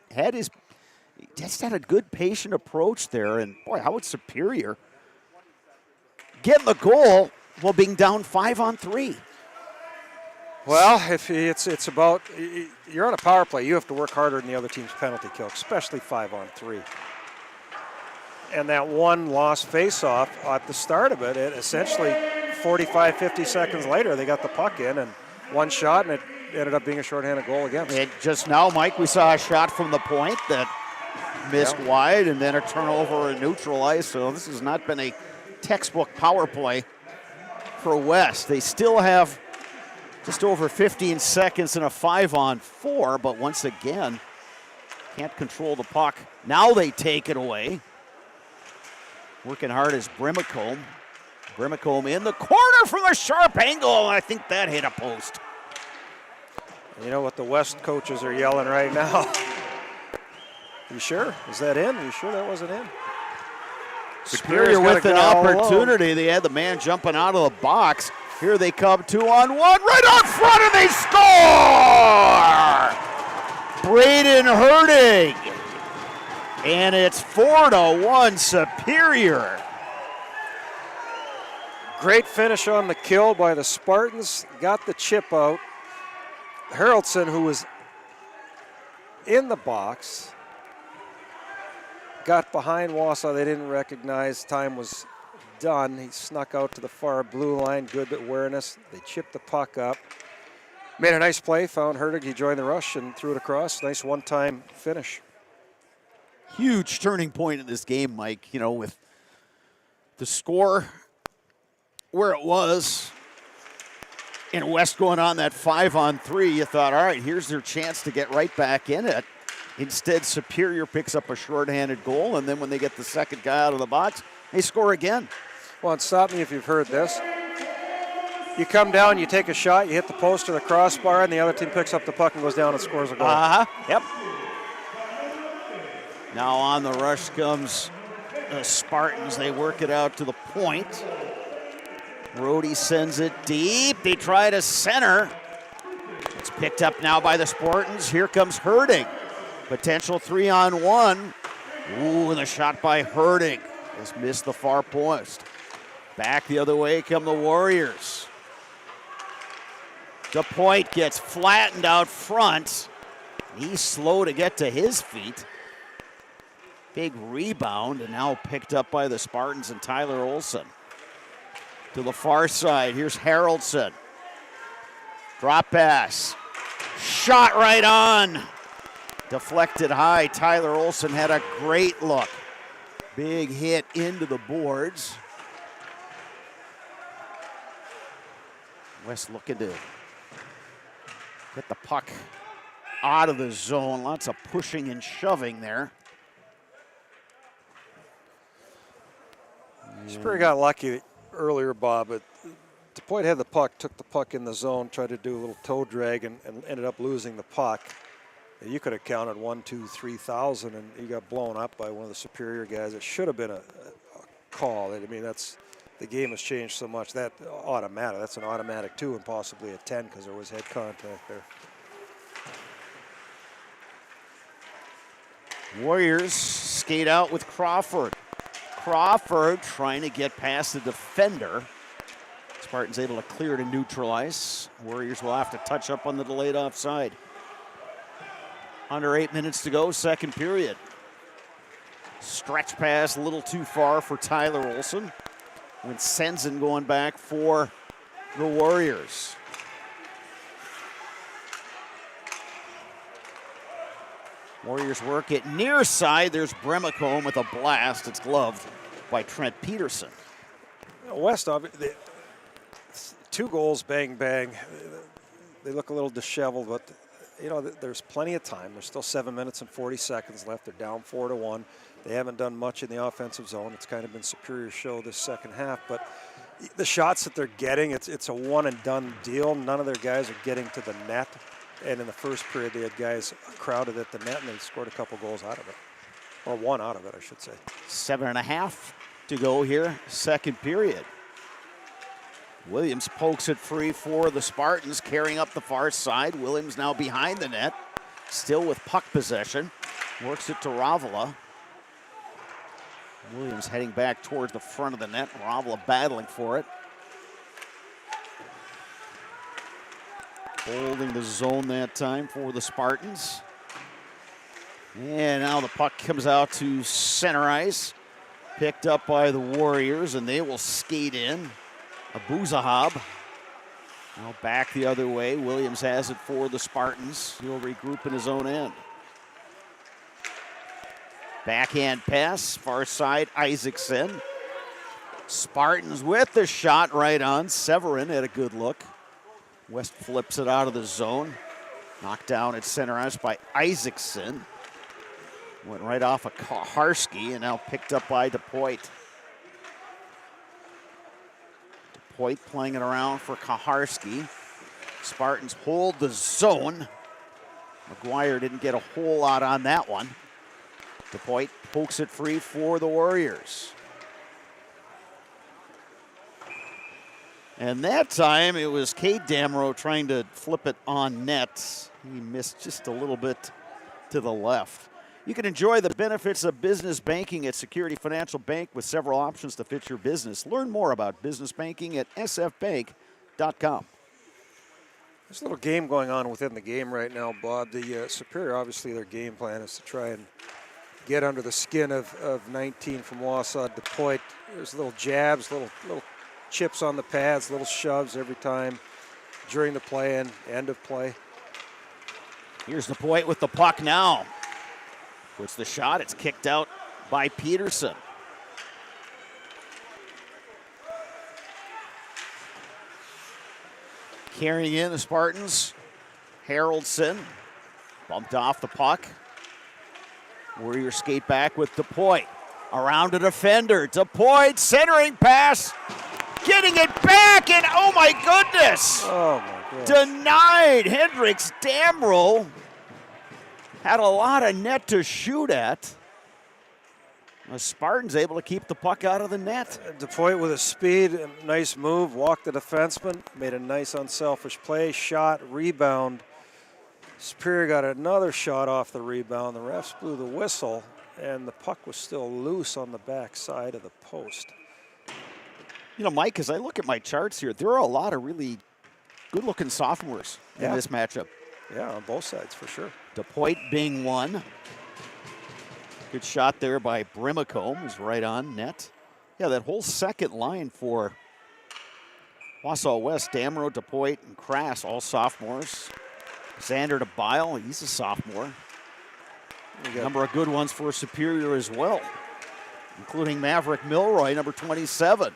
had his – just had a good patient approach there. And, boy, how would Superior getting the goal while being down 5-on-3? Well, if it's about – you're on a power play. You have to work harder than the other team's penalty kill, especially 5-on-3. And that one lost faceoff at the start of it, essentially 45, 50 seconds later, they got the puck in and one shot, and it ended up being a shorthanded goal against. And just now, Mike, we saw a shot from the point that missed wide, and then a turnover and neutral ice. So this has not been a textbook power play for West. They still have just over 15 seconds in a 5-on-4, but once again, can't control the puck. Now they take it away. Working hard is Brimacombe. Brimacombe in the corner from a sharp angle, and I think that hit a post. You know what the West coaches are yelling right now? You sure? Is that in? You sure that wasn't in? Superior with an opportunity. They had the man jumping out of the box. Here they come 2-on-1, right out front, and they score! Braden Hurtig. And it's 4-1 Superior. Great finish on the kill by the Spartans. Got the chip out. Haraldson, who was in the box, got behind Wausau. They didn't recognize. Time was done. He snuck out to the far blue line. Good awareness. They chipped the puck up. Made a nice play. Found Hertig. He joined the rush and threw it across. Nice one-time finish. Huge turning point in this game, Mike. You know, with the score where it was, and West going on that 5-on-3, you thought, all right, here's their chance to get right back in it. Instead, Superior picks up a shorthanded goal, and then when they get the second guy out of the box, they score again. Well, and stop me if you've heard this. You come down, you take a shot, you hit the post or the crossbar, and the other team picks up the puck and goes down and scores a goal. Yep. Now on the rush comes the Spartans. They work it out to the point. Brody sends it deep. They try to center. It's picked up now by the Spartans. Here comes Hertig. Potential 3-on-1. Ooh, and the shot by Hertig. Just missed the far post. Back the other way come the Warriors. The point gets flattened out front. He's slow to get to his feet. Big rebound, and now picked up by the Spartans and Tyler Olson. To the far side, here's Haraldson. Drop pass. Shot right on. Deflected high. Tyler Olson had a great look. Big hit into the boards. West looking to get the puck out of the zone. Lots of pushing and shoving there. Superior got lucky earlier, Bob, but DePoit had the puck, took the puck in the zone, tried to do a little toe drag, and ended up losing the puck. You could have counted 1, 2, 3,000, and you got blown up by one of the Superior guys. It should have been a call. I mean, the game has changed so much. That's an automatic 2 and possibly a 10 because there was head contact there. Warriors skate out with Crawford. Crawford trying to get past the defender. Spartans able to clear to neutralize. Warriors will have to touch up on the delayed offside. Under 8 minutes to go, second period. Stretch pass a little too far for Tyler Olson. When Senzen going back for the Warriors. Warriors work it near side. There's Bremacombe with a blast. It's gloved by Trent Peterson. West, 2 goals, bang, bang. They look a little disheveled, but you know, there's plenty of time. There's still 7 minutes and 40 seconds left. They're down 4-1. They haven't done much in the offensive zone. It's kind of been Superior show this second half, but the shots that they're getting, it's a one and done deal. None of their guys are getting to the net. And in the first period, they had guys crowded at the net, and they scored a couple goals out of it. Or one out of it, I should say. 7.5 to go here, second period. Williams pokes it free for the Spartans, carrying up the far side. Williams now behind the net, still with puck possession. Works it to Ravila. Williams heading back towards the front of the net. Ravila battling for it. Holding the zone that time for the Spartans. And now the puck comes out to center ice. Picked up by the Warriors, and they will skate in. Abuzahab. Now back the other way. Williams has it for the Spartans. He'll regroup in his own end. Backhand pass, far side, Isaacson. Spartans with the shot right on. Severin had a good look. West flips it out of the zone. Knocked down at center ice by Isaacson. Went right off of Kaharski and now picked up by DePoit. DePoit playing it around for Kaharski. Spartans hold the zone. McGuire didn't get a whole lot on that one. DePoit pokes it free for the Warriors. And that time it was Cade Damrow trying to flip it on net. He missed just a little bit to the left. You can enjoy the benefits of business banking at Security Financial Bank with several options to fit your business. Learn more about business banking at sfbank.com. There's a little game going on within the game right now, Bob. The Superior, obviously, their game plan is to try and get under the skin of 19 from Wausau. DePoit, there's little jabs, little chips on the pads, little shoves every time during the play and end of play. Here's DePoit with the puck now. Puts the shot. It's kicked out by Peterson. Carrying in the Spartans. Haraldson bumped off the puck. Warriors skate back with DePoit. Around a defender. DePoit centering pass. Getting it back, and oh my goodness! Oh my goodness. Denied. Hendricks Damrow had a lot of net to shoot at. The Spartans able to keep the puck out of the net. DePoit with a speed, a nice move, walked the defenseman, made a nice unselfish play, shot, rebound. Superior got another shot off the rebound. The refs blew the whistle, and the puck was still loose on the back side of the post. You know, Mike, as I look at my charts here, there are a lot of really good-looking sophomores in this matchup. Yeah, on both sides, for sure. DePoit being one. Good shot there by Brimacombe, who's right on net. Yeah, that whole second line for Wausau West, Damrow, DePoit, and Crass, all sophomores. Xander DeBile, he's a sophomore. A number of good ones for Superior as well, including Maverick Milroy, number 27.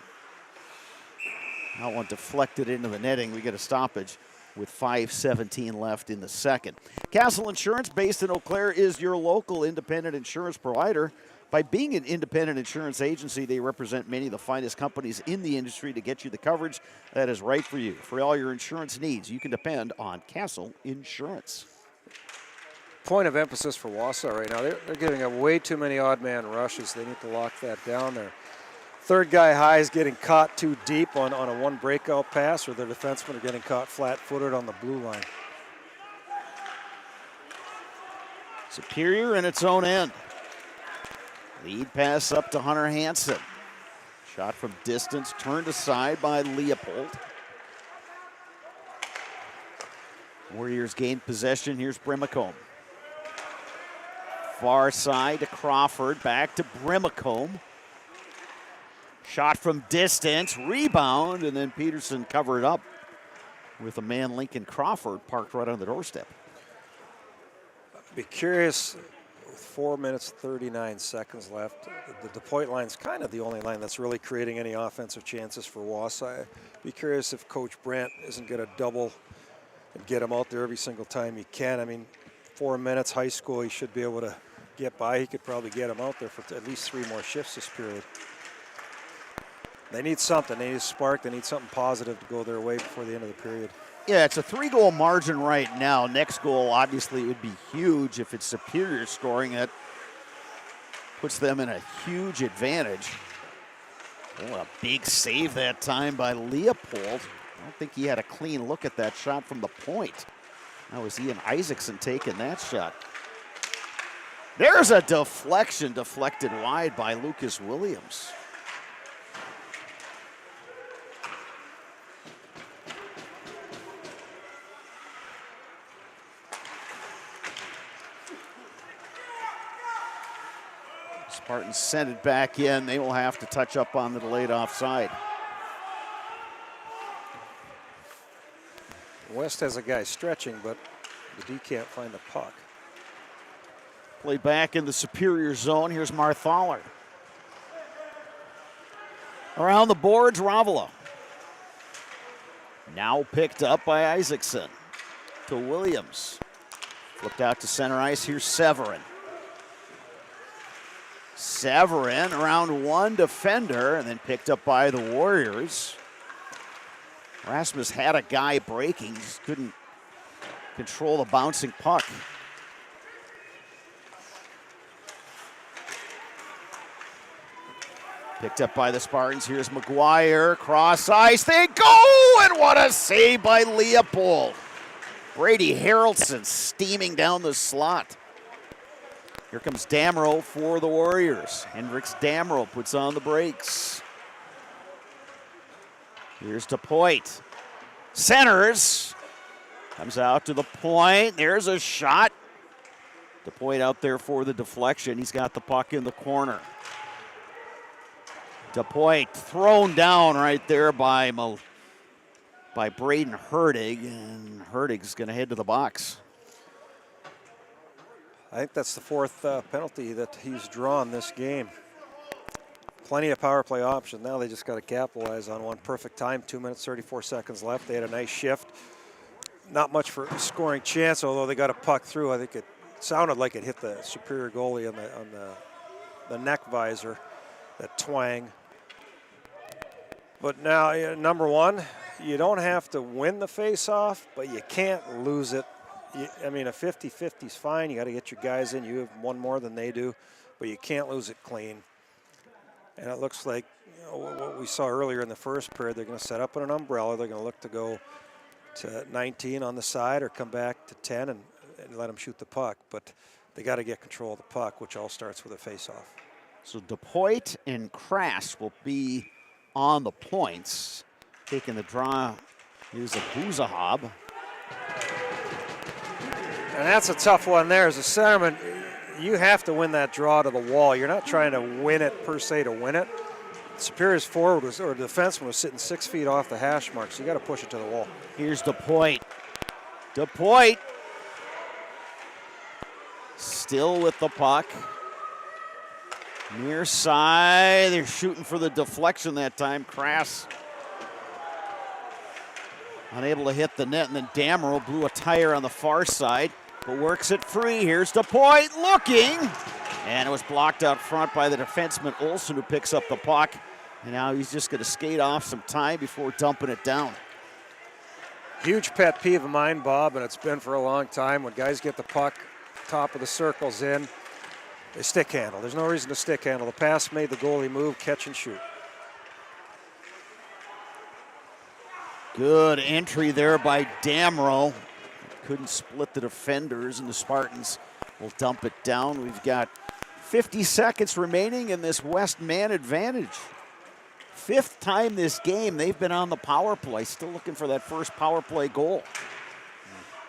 That one deflected into the netting. We get a stoppage with 5:17 left in the second. Castle Insurance, based in Eau Claire, is your local independent insurance provider. By being an independent insurance agency, they represent many of the finest companies in the industry to get you the coverage that is right for you. For all your insurance needs, you can depend on Castle Insurance. Point of emphasis for Wausau right now. They're giving up way too many odd man rushes. They need to lock that down there. Third guy high is getting caught too deep on a one breakout pass, or the defensemen are getting caught flat-footed on the blue line. Superior in its own end. Lead pass up to Hunter Hansen. Shot from distance, turned aside by Leopold. Warriors gained possession. Here's Brimacombe. Far side to Crawford, back to Brimacombe. Shot from distance, rebound, and then Peterson covered up with a man, Lincoln Crawford, parked right on the doorstep. Be curious, with 4 minutes, 39 seconds left, the DePoit line's kind of the only line that's really creating any offensive chances for Wausau. Be curious if Coach Brandt isn't going to double and get him out there every single time he can. I mean, 4 minutes, high school, he should be able to get by. He could probably get him out there for at least 3 more shifts this period. They need something. They need a spark. They need something positive to go their way before the end of the period. Yeah, it's a 3-goal margin right now. Next goal, obviously, would be huge if it's Superior scoring. It puts them in a huge advantage. Oh, a big save that time by Leopold. I don't think he had a clean look at that shot from the point. That was Ian Isaacson taking that shot. There's a deflection deflected wide by Lucas Williams. Spartans send it back in. They will have to touch up on the delayed offside. West has a guy stretching, but the D can't find the puck. Play back in the Superior zone. Here's Marthaler. Around the boards, Ravula. Now picked up by Isaacson. To Williams. Flipped out to center ice. Here's Severin. Severin around one defender and then picked up by the Warriors. Rasmus had a guy breaking, just couldn't control the bouncing puck. Picked up by the Spartans. Here's McGuire, cross ice, they go! And what a save by Leopold. Brady Haraldson steaming down the slot. Here comes Damrow for the Warriors. Hendricks Damrow puts on the brakes. Here's DePoit. Centers. Comes out to the point. There's a shot. DePoit out there for the deflection. He's got the puck in the corner. DePoit thrown down right there by Braden Herdig, and Herdig's going to head to the box. I think that's the fourth penalty that he's drawn this game. Plenty of power play options. Now they just got to capitalize on one. Perfect time, 2 minutes, 34 seconds left. They had a nice shift. Not much for a scoring chance, although they got a puck through. I think it sounded like it hit the Superior goalie on the neck visor, that twang. But now, number one, you don't have to win the face-off, but you can't lose it. I mean, a 50-50 is fine. You got to get your guys in. You have one more than they do, but you can't lose it clean. And it looks like, you know, what we saw earlier in the first period, they're going to set up in an umbrella. They're going to look to go to 19 on the side or come back to 10 and let them shoot the puck. But they got to get control of the puck, which all starts with a face-off. So DePoit and Crass will be on the points. Taking the draw is a Buzahab. And that's a tough one there. As a centerman, you have to win that draw to the wall. You're not trying to win it per se to win it. Superior's forward was, or the defenseman was sitting 6 feet off the hash mark, so you got to push it to the wall. Here's DePoit. DePoit still with the puck. Near side, they're shooting for the deflection that time. Crass unable to hit the net, and then Damrow blew a tire on the far side, but works it free. Here's DePoit looking, and it was blocked out front by the defenseman Olsen, who picks up the puck, and now he's just going to skate off some time before dumping it down. Huge pet peeve of mine, Bob, and it's been for a long time. When guys get the puck, top of the circles in, they stick handle. There's no reason to stick handle. The pass made the goalie move, catch and shoot. Good entry there by Damrow. Couldn't split the defenders, and the Spartans will dump it down. We've got 50 seconds remaining in this West man advantage. Fifth time this game they've been on the power play. Still looking for that first power play goal.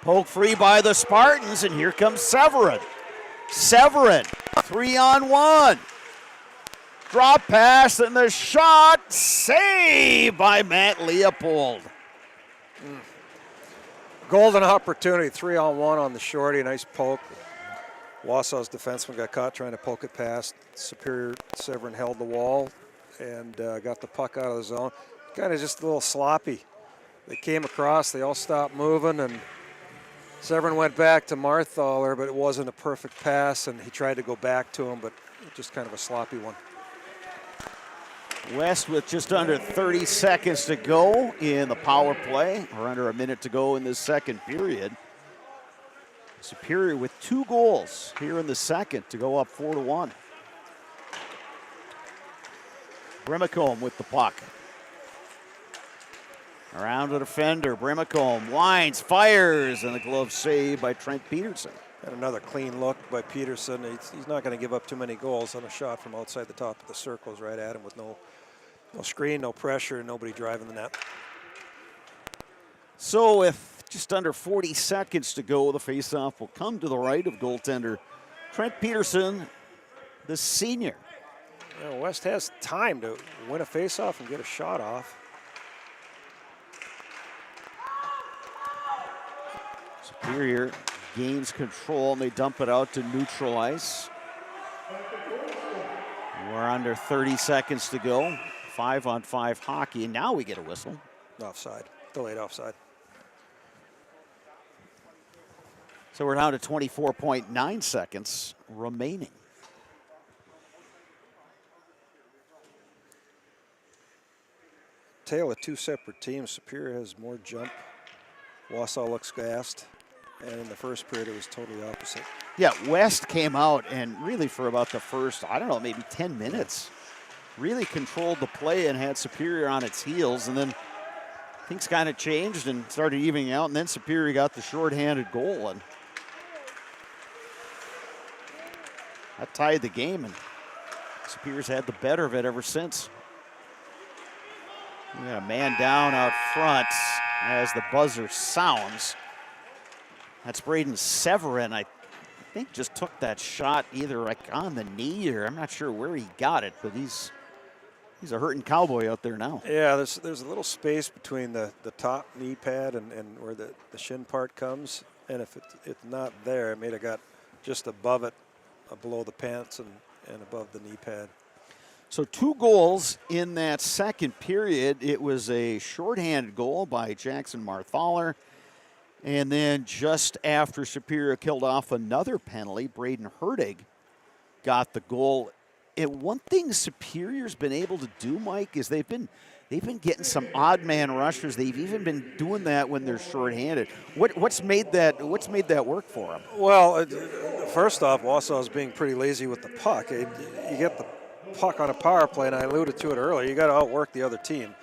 Poke free by the Spartans, and here comes Severin. Severin, 3-on-1. Drop pass, and the shot, saved by Matt Leopold. Golden opportunity, 3-on-1 on the shorty, nice poke. Wausau's defenseman got caught trying to poke it past. Superior Severin held the wall and got the puck out of the zone. Kind of just a little sloppy. They came across, they all stopped moving, and Severin went back to Marthaler, but it wasn't a perfect pass, and he tried to go back to him, but just kind of a sloppy one. West with just under 30 seconds to go in the power play, or under a minute to go in this second period. Superior with 2 goals here in the second to go up 4-1. Brimacombe with the puck. Around the defender, Brimacombe winds, fires, and the glove saved by Trent Peterson. And another clean look by Peterson. He's not going to give up too many goals on a shot from outside the top of the circles right at him with no screen, no pressure, nobody driving the net. So with just under 40 seconds to go, the faceoff will come to the right of goaltender Trent Peterson, the senior. You know, West has time to win a faceoff and get a shot off. Superior gains control, and they dump it out to neutral ice. We're under 30 seconds to go. 5-on-5 hockey, and now we get a whistle. Offside, delayed offside. So we're down to 24.9 seconds remaining. Tale of 2 separate teams. Superior has more jump. Wausau looks gassed. And in the first period, it was totally opposite. Yeah, West came out and really for about the first, I don't know, maybe 10 minutes, really controlled the play and had Superior on its heels. And then things kind of changed and started evening out. And then Superior got the shorthanded goal. And That tied the game, and Superior's had the better of it ever since. We got a man down out front as the buzzer sounds. That's Braden Severin, I think, just took that shot either like on the knee or I'm not sure where he got it, but he's a hurting cowboy out there now. Yeah, there's a little space between the top knee pad and where the shin part comes, and if it's not there, it may have got just above it, below the pants and above the knee pad. So 2 goals in that second period. It was a shorthanded goal by Jackson Marthaler. And then just after Superior killed off another penalty, Braden Herdig got the goal. And one thing Superior's been able to do, Mike, is they've been getting some odd man rushers. They've even been doing that when they're shorthanded. What's made that work for them? Well, first off, Wausau is being pretty lazy with the puck. You get the puck on a power play, and I alluded to it earlier. You got to outwork the other team.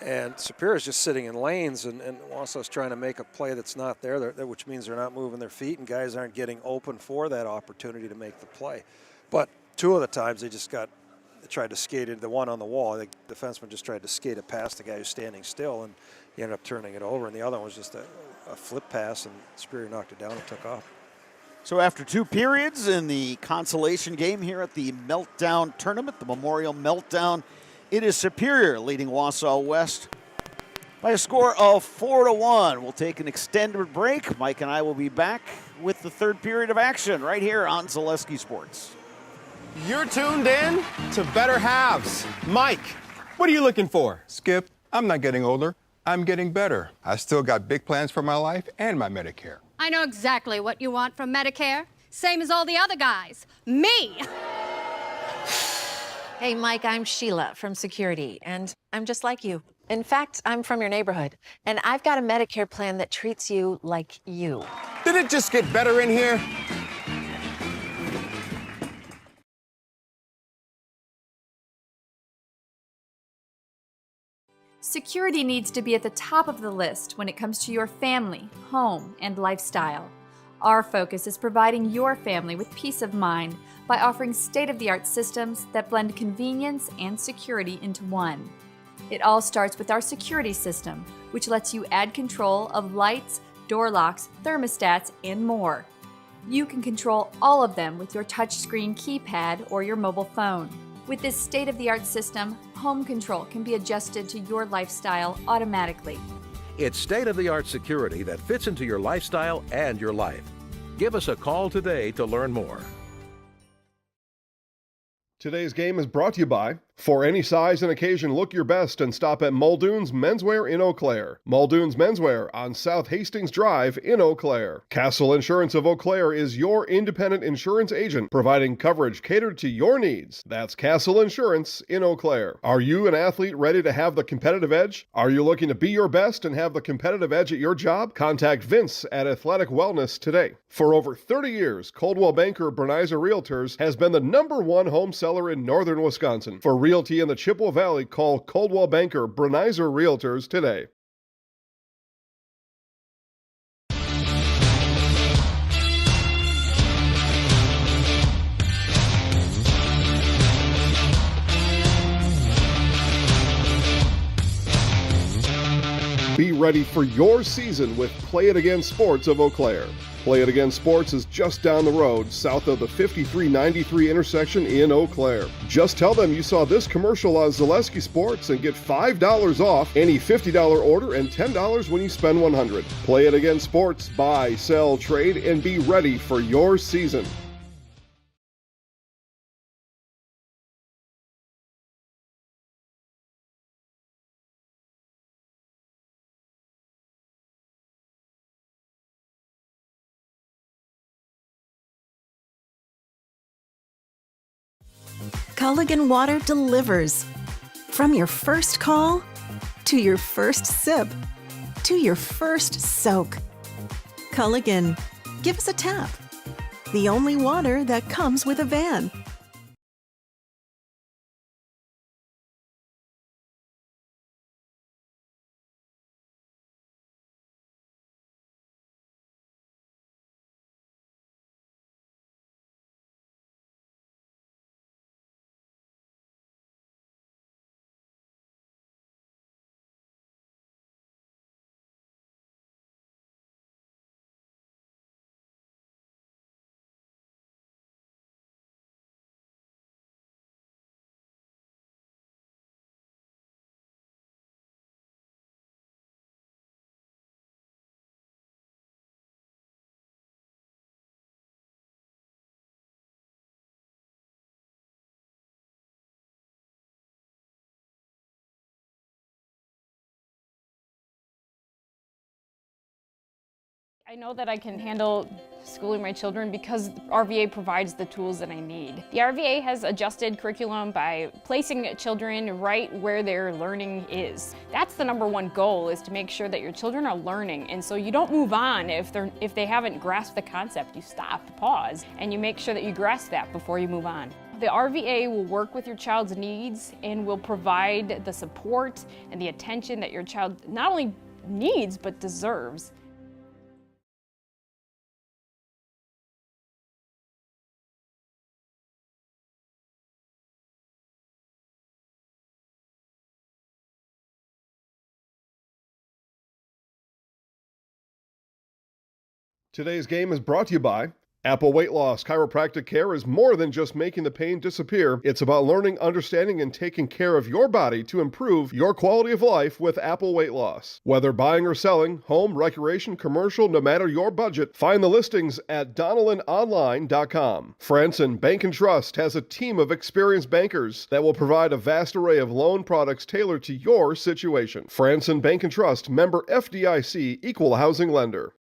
And Superior's just sitting in lanes, and Wausau's trying to make a play that's not there, which means they're not moving their feet, and guys aren't getting open for that opportunity to make the play. But 2 of the times they tried to skate it. The one on the wall, the defenseman just tried to skate it past the guy who's standing still, and he ended up turning it over. And the other one was just a flip pass, and Superior knocked it down and took off. So after 2 periods in the consolation game here at the Meltdown Tournament, the Memorial Meltdown, it is Superior leading Wausau West by a score of 4-1. We'll take an extended break. Mike and I will be back with the 3rd period of action right here on Zaleski Sports. You're tuned in to Better Halves. Mike, what are you looking for? Skip, I'm not getting older. I'm getting better. I still got big plans for my life and my Medicare. I know exactly what you want from Medicare. Same as all the other guys. Me! Hey, Mike, I'm Sheila from Security, and I'm just like you. In fact, I'm from your neighborhood, and I've got a Medicare plan that treats you like you. Did it just get better in here? Security needs to be at the top of the list when it comes to your family, home, and lifestyle. Our focus is providing your family with peace of mind by offering state-of-the-art systems that blend convenience and security into one. It all starts with our security system, which lets you add control of lights, door locks, thermostats, and more. You can control all of them with your touchscreen keypad or your mobile phone. With this state-of-the-art system, home control can be adjusted to your lifestyle automatically. It's state-of-the-art security that fits into your lifestyle and your life. Give us a call today to learn more. Today's game is brought to you by, for any size and occasion, look your best and stop at Muldoon's Menswear in Eau Claire. Muldoon's Menswear on South Hastings Drive in Eau Claire. Castle Insurance of Eau Claire is your independent insurance agent, providing coverage catered to your needs. That's Castle Insurance in Eau Claire. Are you an athlete ready to have the competitive edge? Are you looking to be your best and have the competitive edge at your job? Contact Vince at Athletic Wellness today. For over 30 years, Coldwell Banker Bernizer Realtors has been the #1 home seller in northern Wisconsin. For realty in the Chippewa Valley, call Coldwell Banker Bernizer Realtors today. Be ready for your season with Play It Again Sports of Eau Claire. Play It Again Sports is just down the road, south of the 5393 intersection in Eau Claire. Just tell them you saw this commercial on Zaleski Sports and get $5 off any $50 order and $10 when you spend $100. Play It Again Sports, buy, sell, trade, and be ready for your season. Culligan Water delivers. From your first call, to your first sip, to your first soak. Culligan, give us a tap. The only water that comes with a van. I know that I can handle schooling my children because RVA provides the tools that I need. The RVA has adjusted curriculum by placing children right where their learning is. That's the #1 goal, is to make sure that your children are learning, and so you don't move on if they haven't grasped the concept. You stop, pause, and you make sure that you grasp that before you move on. The RVA will work with your child's needs and will provide the support and the attention that your child not only needs but deserves. Today's game is brought to you by Apple Weight Loss. Chiropractic care is more than just making the pain disappear. It's about learning, understanding, and taking care of your body to improve your quality of life with Apple Weight Loss. Whether buying or selling, home, recreation, commercial, no matter your budget, find the listings at DonnellanOnline.com. Franson Bank and Trust has a team of experienced bankers that will provide a vast array of loan products tailored to your situation. Franson Bank and Trust, member FDIC, equal housing lender.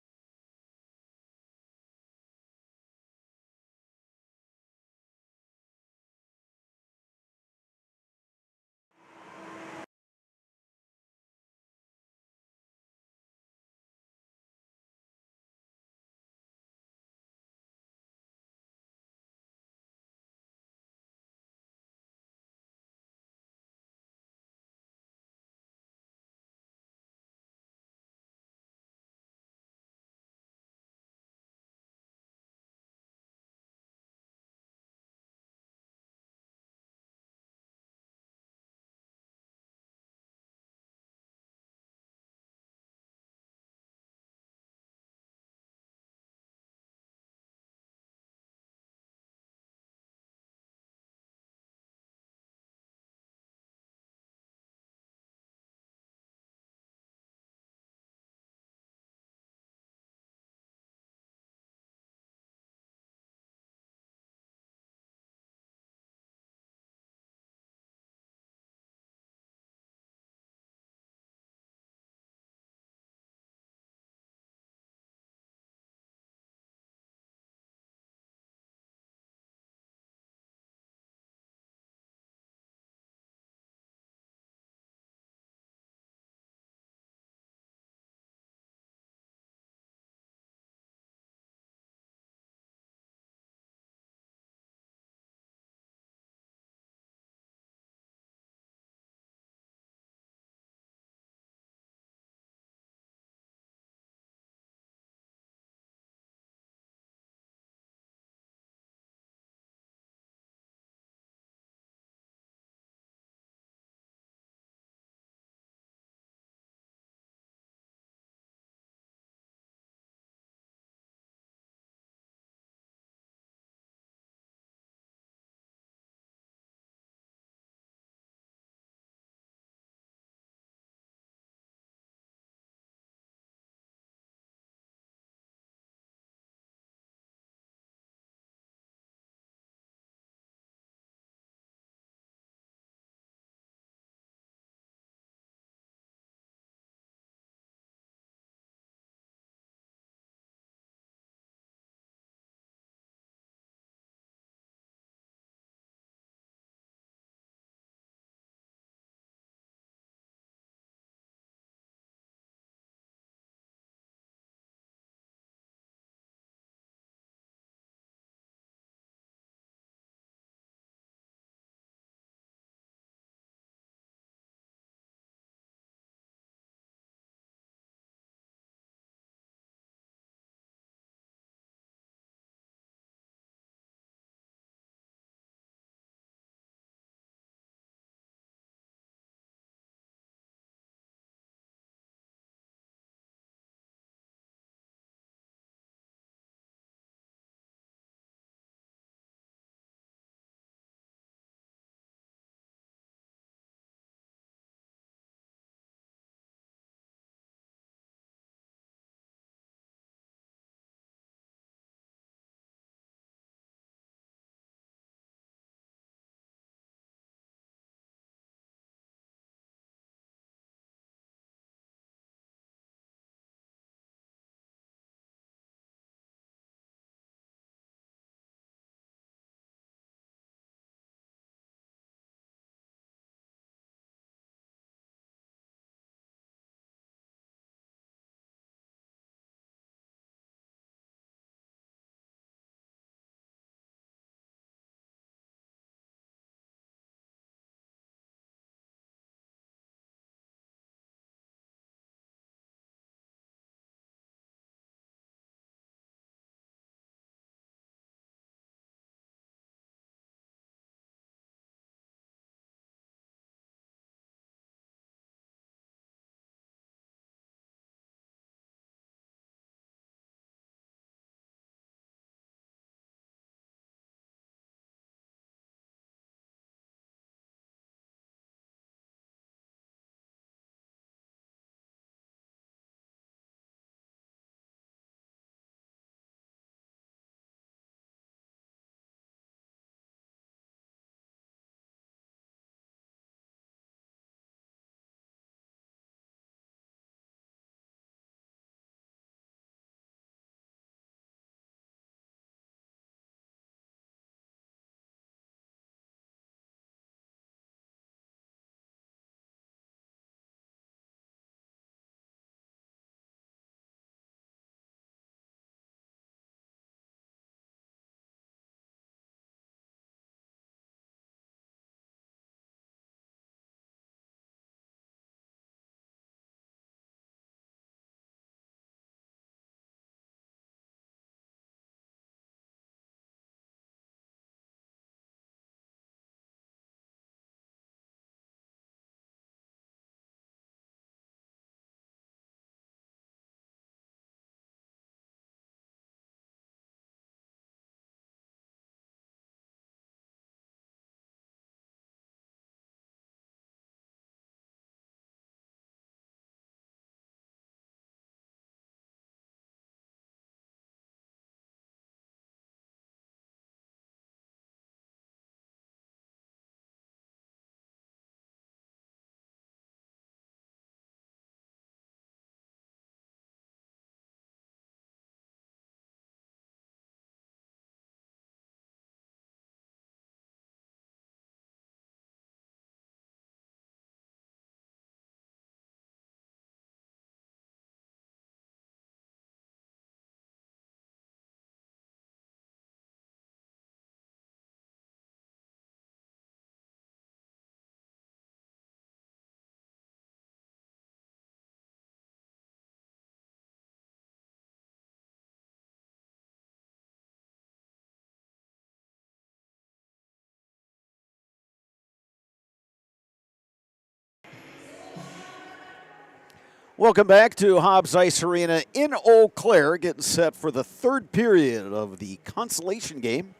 Welcome back to Hobbs Ice Arena in Eau Claire, getting set for the third period of the consolation game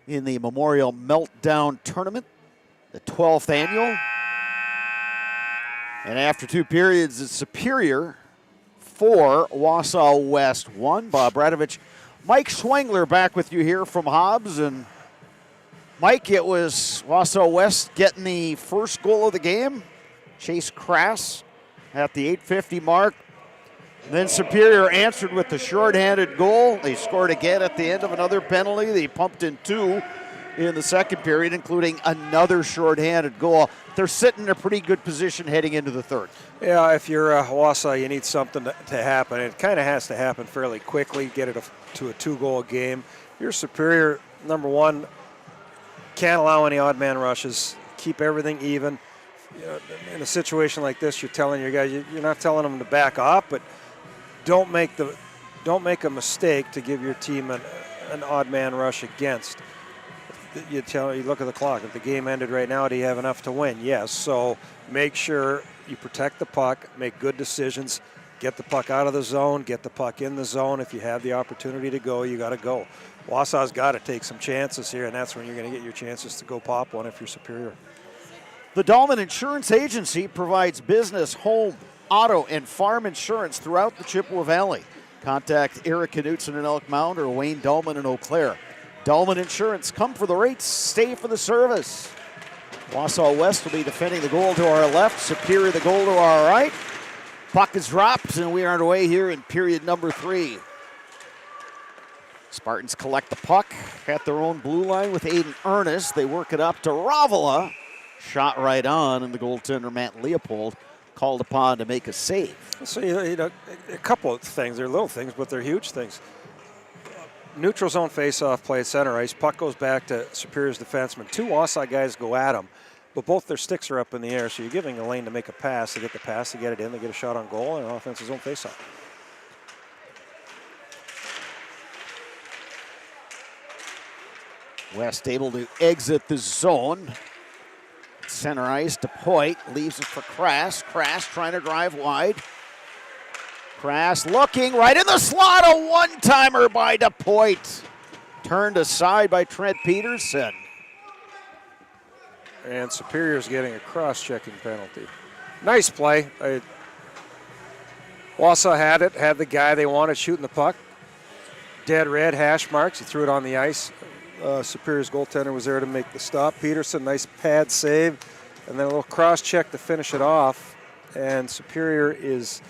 in the Memorial Meltdown Tournament, the 12th annual. And after 2 periods, it's Superior 4, Wausau West 1. Bob Radovich, Mike Schwengler back with you here from Hobbs. And Mike, it was Wausau West getting the first goal of the game. Chase Crass at the 8:50 mark. And then Superior answered with the shorthanded goal. They scored again at the end of another penalty. They pumped in 2 in the second period, including another shorthanded goal. They're sitting in a pretty good position heading into the third. Yeah, if you're Wausau, you need something to happen. It kind of has to happen fairly quickly, get it to a 2-goal game. You're Superior, number one, can't allow any odd man rushes, keep everything even. You know, in a situation like this, you're telling your guys, you're not telling them to back off, but don't make a mistake to give your team an odd man rush against. You look at the clock. If the game ended right now, do you have enough to win? Yes. So make sure you protect the puck, make good decisions, get the puck out of the zone, get the puck in the zone. If you have the opportunity to go, you got to go. Wausau's got to take some chances here, and that's when you're going to get your chances to go pop one if you're Superior. The Dahlman Insurance Agency provides business, home, auto, and farm insurance throughout the Chippewa Valley. Contact Eric Knutson in Elk Mound or Wayne Dahlman in Eau Claire. Dahlman Insurance, come for the rates, stay for the service. Wausau West will be defending the goal to our left, Superior the goal to our right. Puck is dropped, and we are underway here in period number 3. Spartans collect the puck at their own blue line with Aiden Ernest. They work it up to Ravala. Shot right on, and the goaltender, Matt Leopold, called upon to make a save. So, you know, a couple of things. They're little things, but they're huge things. Neutral zone face-off play at center ice. Puck goes back to Superior's defenseman. 2 Wausau guys go at him, but both their sticks are up in the air, so you're giving a lane to make a pass. They get the pass, they get it in, they get a shot on goal, and an offensive zone face-off. West able to exit the zone. Center ice, DePoit leaves it for Crass. Crass trying to drive wide. Crass looking right in the slot. A one-timer by DePoit. Turned aside by Trent Peterson. And Superior's getting a cross-checking penalty. Nice play. Wausau had it, had the guy they wanted shooting the puck. Dead red hash marks. He threw it on the ice. Superior's goaltender was there to make the stop. Peterson, nice pad save, and then a little cross-check to finish it off. And Superior is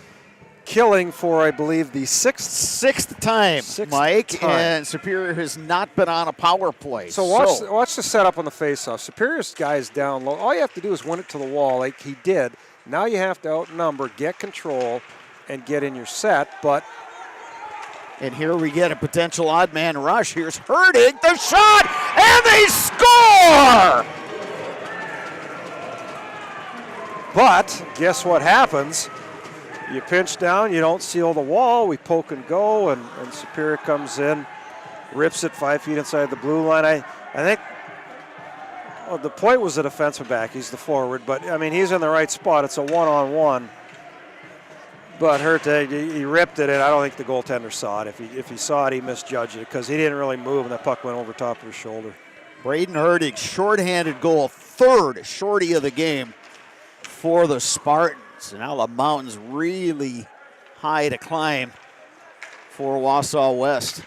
killing for, I believe, the sixth time, Mike. And Superior has not been on a power play. So watch the setup on the faceoff. Superior's guys down low. All you have to do is win it to the wall like he did. Now you have to outnumber, get control, and get in your set, but... And here we get a potential odd man rush. Here's Hurtig, the shot, and they score! But guess what happens? You pinch down, you don't seal the wall, we poke and go, and Superior comes in, rips it 5 feet inside the blue line. I think the point was the defensive back, he's the forward, but I mean, he's in the right spot. It's a one-on-one. But Hurtig, he ripped it, and I don't think the goaltender saw it. If he saw it, he misjudged it because he didn't really move, and the puck went over top of his shoulder. Braden Hurtig, shorthanded goal, 3rd shorty of the game for the Spartans. And now the mountain's really high to climb for Wausau West.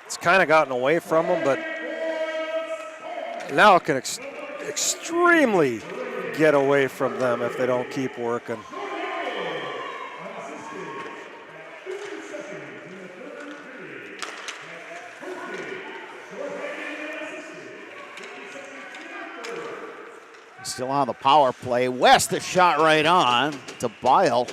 It's kind of gotten away from them, but now it can extremely get away from them if they don't keep working. Still on the power play. West, the shot right on to Bile.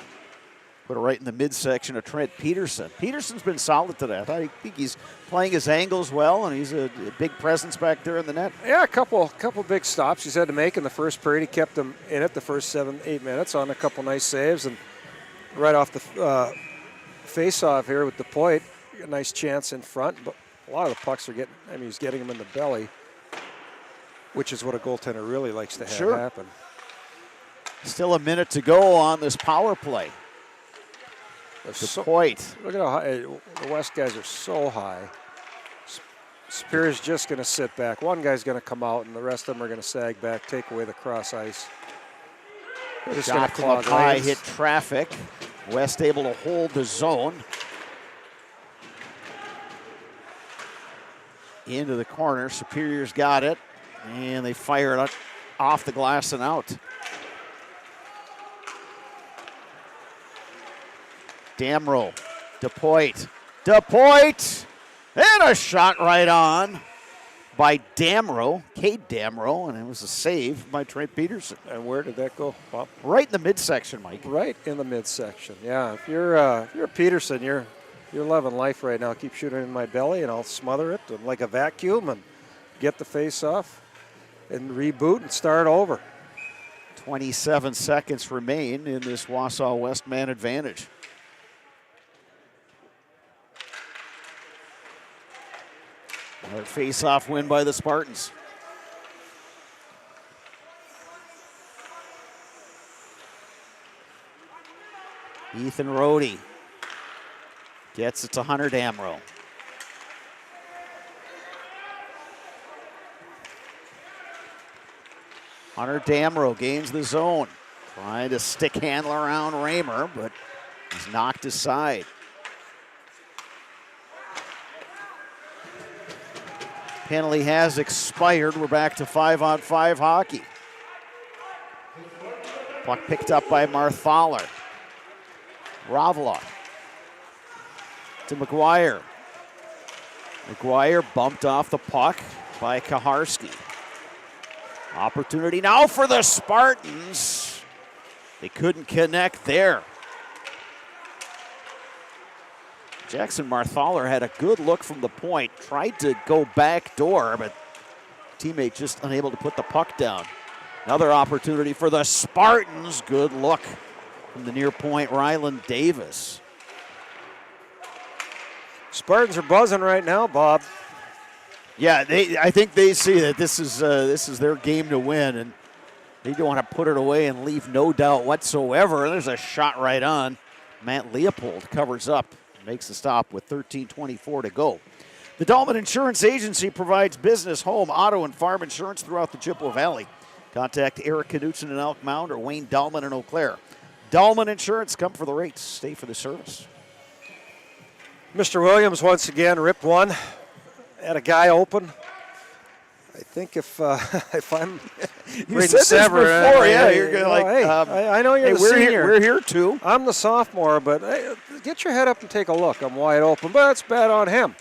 Put it right in the midsection of Trent Peterson. Peterson's been solid today. I think he's playing his angles well, and he's a big presence back there in the net. Yeah, a couple big stops he's had to make in the first period. He kept them in it the first 7-8 minutes on a couple nice saves, and right off the face-off here with DePoit, a nice chance in front. But a lot of the pucks are getting, I mean, he's getting them in the belly, which is what a goaltender really likes to have happen. Still a minute to go on this power play. The point. Look at how high the West guys are so high. Spear's just going to sit back. One guy's going to come out, and the rest of them are going to sag back, take away the cross ice. Shot club high, hit traffic. West able to hold the zone. Into the corner. Superior's got it, and they fire it off the glass and out. Damrow, DePoit, and a shot right on by Damrow, Cade Damrow, and it was a save by Trent Peterson. And where did that go, Bob? Right in the midsection, Mike. Right in the midsection. Yeah, if you're Peterson, you're loving life right now. Keep shooting in my belly, and I'll smother it like a vacuum and get the face off and reboot and start over. 27 seconds remain in this Wausau West man advantage. Another face-off win by the Spartans. Ethan Rohde gets it to Hunter Damrow. Hunter Damrow gains the zone. Trying to stick handle around Raymer, but he's knocked aside. Penalty has expired. We're back to 5-on-5 hockey. Puck picked up by Marthaler. Ravila to McGuire. McGuire bumped off the puck by Kaharski. Opportunity now for the Spartans. They couldn't connect there. Jackson Marthaler had a good look from the point, tried to go back door, but teammate just unable to put the puck down. Another opportunity for the Spartans. Good look from the near point, Ryland Davis. Spartans are buzzing right now, Bob. Yeah, I think they see that this is their game to win, and they don't want to put it away and leave no doubt whatsoever. There's a shot right on. Matt Leopold covers up. Makes the stop with 13:24 to go. The Dahlman Insurance Agency provides business, home, auto, and farm insurance throughout the Chippewa Valley. Contact Eric Knutson in Elk Mound or Wayne Dahlman in Eau Claire. Dahlman Insurance, come for the rates, stay for the service. Mr. Williams once again ripped one. Had a guy open. I think if I'm you said this before, yeah, you're gonna hey, I know you're the senior. We're here too. I'm the sophomore, but hey, get your head up and take a look. I'm wide open, but it's bad on him.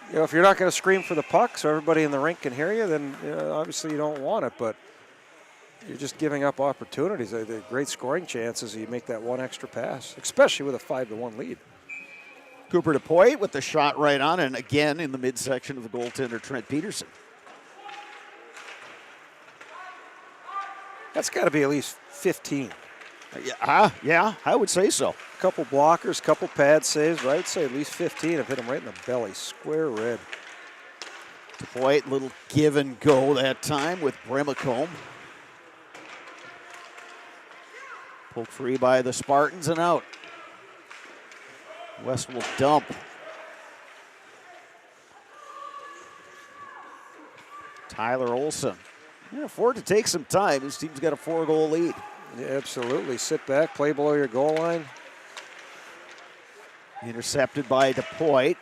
You know, if you're not going to scream for the puck so everybody in the rink can hear you, then obviously you don't want it. But you're just giving up opportunities. The great scoring chances. You make that one extra pass, especially with a 5-1 lead. Cooper DePoit with the shot right on, and again in the midsection of the goaltender Trent Peterson. That's got to be at least 15. Yeah, I would say so. Couple blockers, couple pad saves, but I'd say at least 15 have hit him right in the belly, square red. DePoit, little give and go that time with Brimacombe. Pulled free by the Spartans and out. West will dump. Tyler Olson. Yeah, afford to take some time. His team's got a 4-goal lead. Yeah, absolutely. Sit back, play below your goal line. Intercepted by DePoit.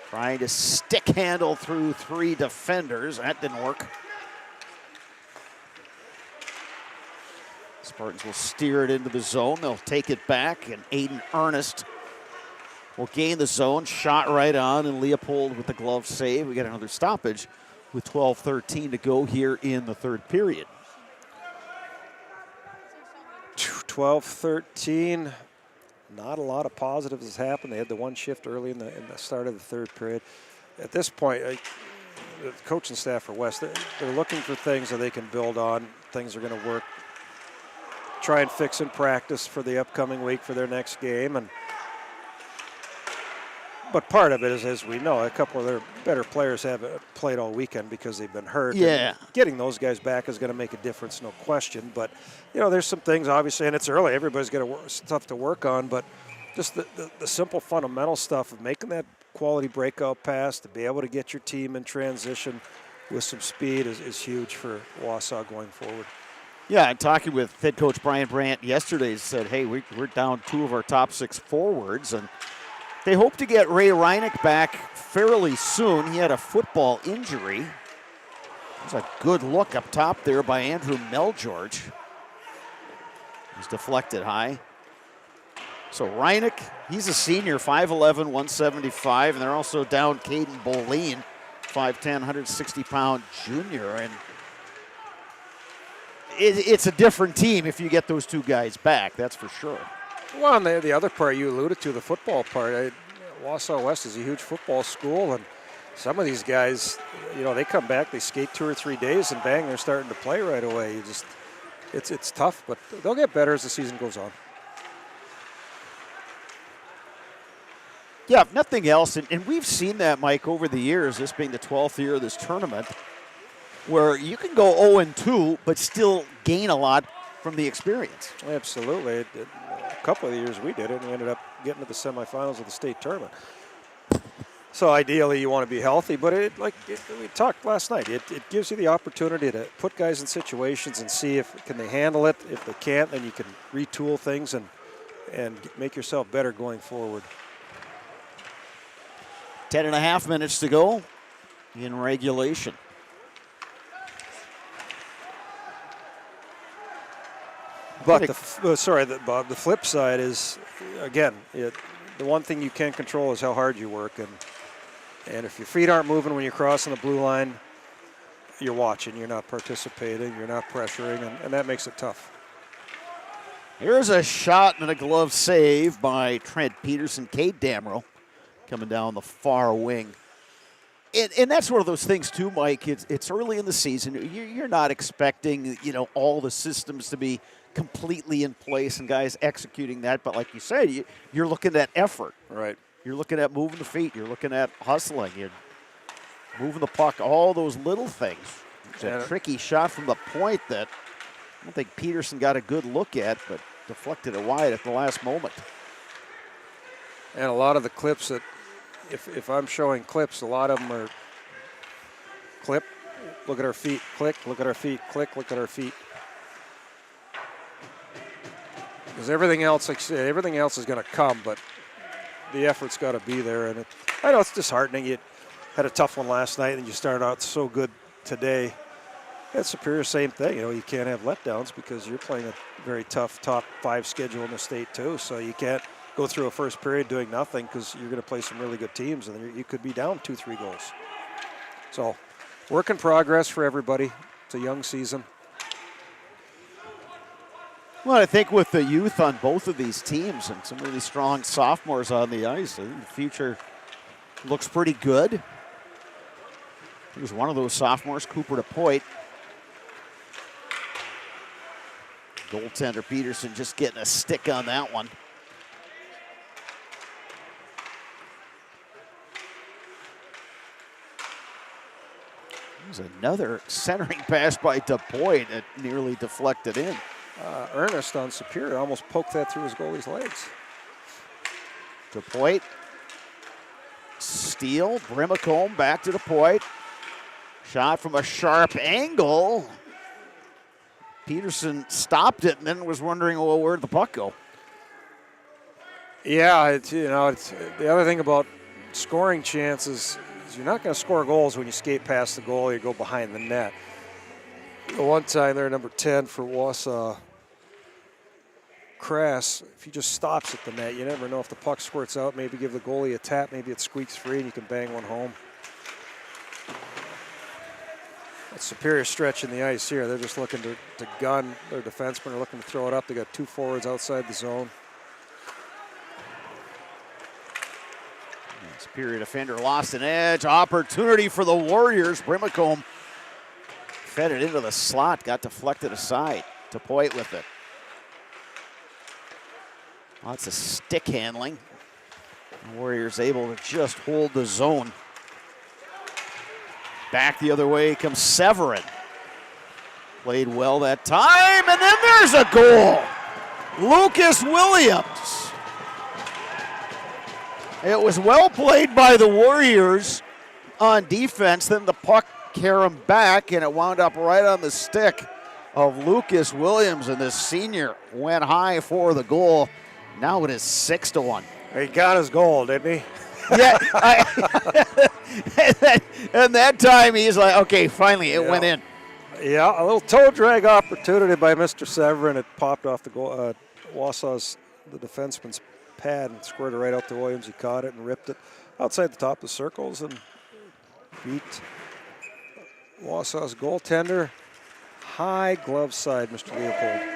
Trying to stick handle through 3 defenders. That didn't work. Spartans will steer it into the zone. They'll take it back, and Aiden Ernest will gain the zone. Shot right on, and Leopold with the glove save. We got another stoppage with 12:13 to go here in the third period. 12-13. Not a lot of positives has happened. They had the one shift early in the start of the third period. At this point, the coaching staff for West, they're looking for things that they can build on. Things are going to work. Try and fix in practice for the upcoming week for their next game. And But part of it is, as we know, a couple of their better players haven't played all weekend because they've been hurt. Yeah. And getting those guys back is going to make a difference, no question. But, there's some things, obviously, and it's early. Everybody's got stuff to work on. But just the simple fundamental stuff of making that quality breakout pass, to be able to get your team in transition with some speed is huge for Wausau going forward. Yeah, and talking with head coach Brian Brandt yesterday, he said, hey, we're down 2 of our top 6 forwards, and they hope to get Ray Reinick back fairly soon. He had a football injury. There's a good look up top there by Andrew Melgeorge. He's deflected high. So Reinick, he's a senior, 5'11", 175, and they're also down Caden Boleen, 5'10", 160-pound junior, and it's a different team if you get those 2 guys back, that's for sure. Well, and the other part you alluded to, the football part. Wausau West is a huge football school, and some of these guys, they come back, they skate 2 or 3 days, and bang, they're starting to play right away. It's tough, but they'll get better as the season goes on. Yeah, if nothing else, and we've seen that, Mike, over the years, this being the 12th year of this tournament, where you can go 0-2, but still gain a lot from the experience. Absolutely. A couple of the years we did it, and we ended up getting to the semifinals of the state tournament. So ideally you want to be healthy, but we talked last night, it gives you the opportunity to put guys in situations and see if can they handle it. If they can't, then you can retool things and make yourself better going forward. 10.5 minutes to go in regulation. But Bob, the flip side is, again, the one thing you can't control is how hard you work, and if your feet aren't moving when you're crossing the blue line, you're watching, you're not participating, you're not pressuring, and that makes it tough. Here's a shot and a glove save by Trent Peterson. Cade Damrow coming down the far wing. And that's one of those things too, Mike. It's early in the season. You're not expecting, all the systems to be completely in place and guys executing that. But like you said, you're looking at effort. Right. You're looking at moving the feet. You're looking at hustling. You're moving the puck, all those little things. It's a tricky shot from the point that I don't think Peterson got a good look at, but deflected it wide at the last moment. And a lot of the clips that, if I'm showing clips, a lot of them are clip, look at our feet, click, look at our feet, click, look at our feet. Because everything else, like I say, everything else is going to come, but the effort's got to be there. And I know it's disheartening. You had a tough one last night, and you started out so good today. At Superior, same thing. You can't have letdowns because you're playing a very tough top 5 schedule in the state too. So you can't go through a first period doing nothing because you're going to play some really good teams, and you could be down 2-3 goals. So work in progress for everybody. It's a young season. Well, I think with the youth on both of these teams and some really strong sophomores on the ice, I think the future looks pretty good. He was one of those sophomores, Cooper DePoit. Goaltender Peterson just getting a stick on that one. There's another centering pass by DePoit that nearly deflected in. Ernest on Superior almost poked that through his goalie's legs. DePoit. Steal. Brimacombe back to DePoit. Shot from a sharp angle. Peterson stopped it and then was wondering, well, where'd the puck go? Yeah, it's the other thing about scoring chances is you're not going to score goals when you skate past the goal or you go behind the net. The one time there, number 10 for Wausau, Crass, if he just stops at the net, you never know if the puck squirts out. Maybe give the goalie a tap, maybe it squeaks free and you can bang one home. A Superior stretch in the ice here. They're just looking to gun. Their defensemen are looking to throw it up. They got 2 forwards outside the zone. Superior defender lost an edge. Opportunity for the Warriors. Brimacombe fed it into the slot, got deflected aside. DePoit with it. Lots of stick handling. The Warriors able to just hold the zone. Back the other way comes Severin. Played well that time, and then there's a goal. Lucas Williams. It was well played by the Warriors on defense. Then the puck carried back, and it wound up right on the stick of Lucas Williams, and this senior went high for the goal. Now it is 6-1. He got his goal, didn't he? Yeah, and that time he's like, okay, finally it went in. Yeah, a little toe drag opportunity by Mr. Severin. It popped off the goal. Wausau's, the defenseman's pad, and squared it right out to Williams. He caught it and ripped it outside the top of the circles and beat Wausau's goaltender. High glove side, Mr. Leopold.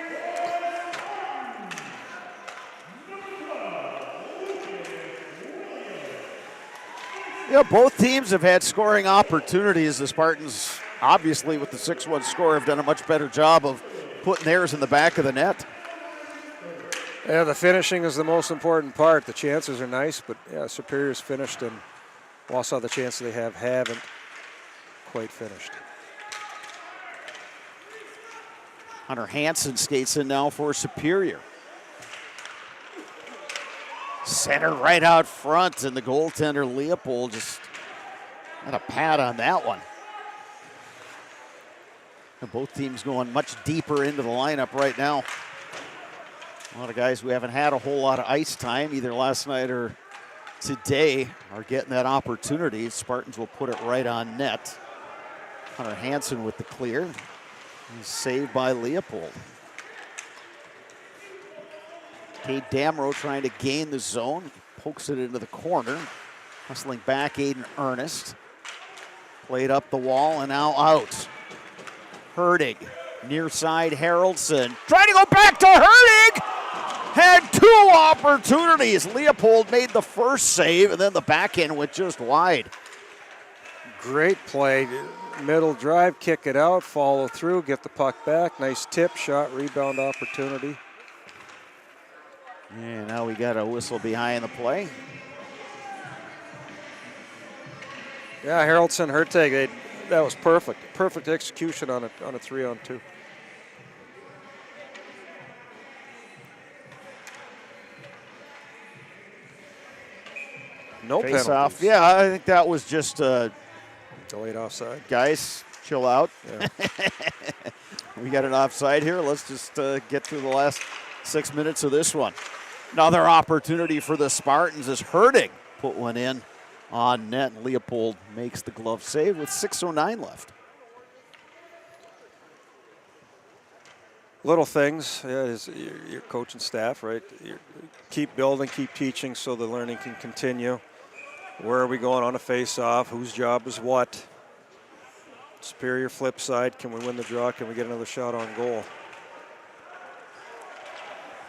Yeah, both teams have had scoring opportunities. The Spartans, obviously, with the 6-1 score, have done a much better job of putting theirs in the back of the net. Yeah, the finishing is the most important part. The chances are nice, but yeah, Superior's finished, and Wausau, the chances they haven't quite finished. Hunter Hansen skates in now for Superior. Center right out front, and the goaltender Leopold just had a pad on that one. And both teams going much deeper into the lineup right now. A lot of guys who haven't had a whole lot of ice time either last night or today are getting that opportunity. Spartans will put it right on net. Hunter Hansen with the clear. He's saved by Leopold. Cade Damrow trying to gain the zone. Pokes it into the corner. Hustling back, Aiden Ernest. Played up the wall and now out. Herdig. Near side, Haraldson. Trying to go back to Herdig! Had two opportunities. Leopold made the first save, and then the backhand went just wide. Great play. Middle drive, kick it out, follow through, get the puck back. Nice tip, shot, rebound opportunity. And now we got a whistle behind the play. Yeah, Haraldson, Hertig, that was perfect. Perfect execution on a 3-on-2. No Face penalties. off. Yeah, I think that was just delayed offside. Guys, chill out. Yeah. We got an offside here. Let's just get through the last 6 minutes of this one. Another opportunity for the Spartans as Herdig put one in on net. Leopold makes the glove save with 6:09 left. Little things, yeah, your coaching staff, right? Keep building, keep teaching so the learning can continue. Where are we going on a face-off? Whose job is what? Superior flip side. Can we win the draw? Can we get another shot on goal?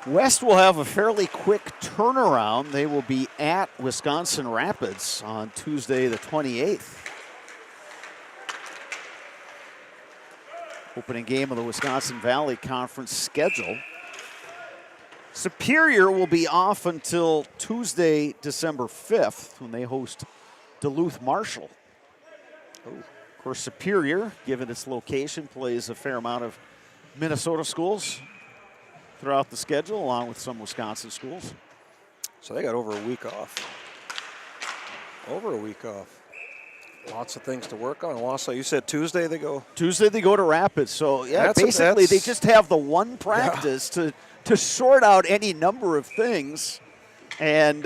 West will have a fairly quick turnaround. They will be at Wisconsin Rapids on Tuesday the 28th. Opening game of the Wisconsin Valley Conference schedule. Superior will be off until Tuesday, December 5th, when they host Duluth Marshall. Of course, Superior, given its location, plays a fair amount of Minnesota schools throughout the schedule, along with some Wisconsin schools. So they got over a week off. Over a week off. Lots of things to work on. Wausau, you said Tuesday they go? Tuesday they go to Rapids. So, yeah, basically they just have the one practice to sort out any number of things and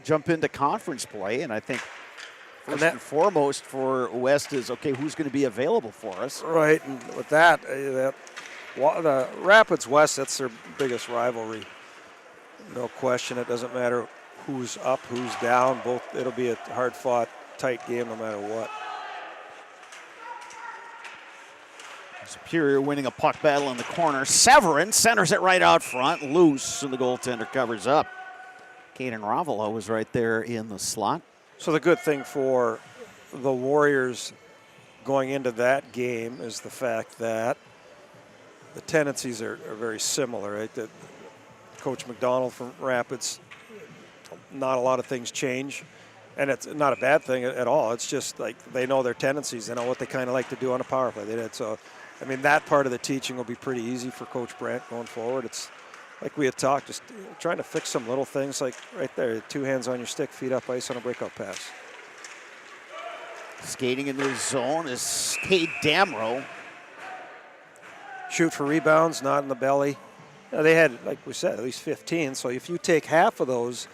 jump into conference play. And I think first and foremost for West is, okay, who's going to be available for us? Right, and with that, the Rapids West, that's their biggest rivalry. No question. It doesn't matter who's up, who's down. Both, it'll be a hard-fought, tight game no matter what. Superior winning a puck battle in the corner. Severin centers it right out front, loose, and the goaltender covers up. Caden Ravelo was right there in the slot. So the good thing for the Warriors going into that game is the fact that the tendencies are very similar, right? That Coach McDonald from Rapids not a lot of things change. And it's not a bad thing at all. It's just like they know their tendencies. They know what they kind of like to do on a power play. They did. So, I mean, that part of the teaching will be pretty easy for Coach Brandt going forward. It's like we had talked, just trying to fix some little things like right there, 2 hands on your stick, feet up ice on a breakout pass. Skating into the zone is Cade Damrow. Shoot for rebounds, not in the belly. They had, like we said, at least 15. So if you take half of those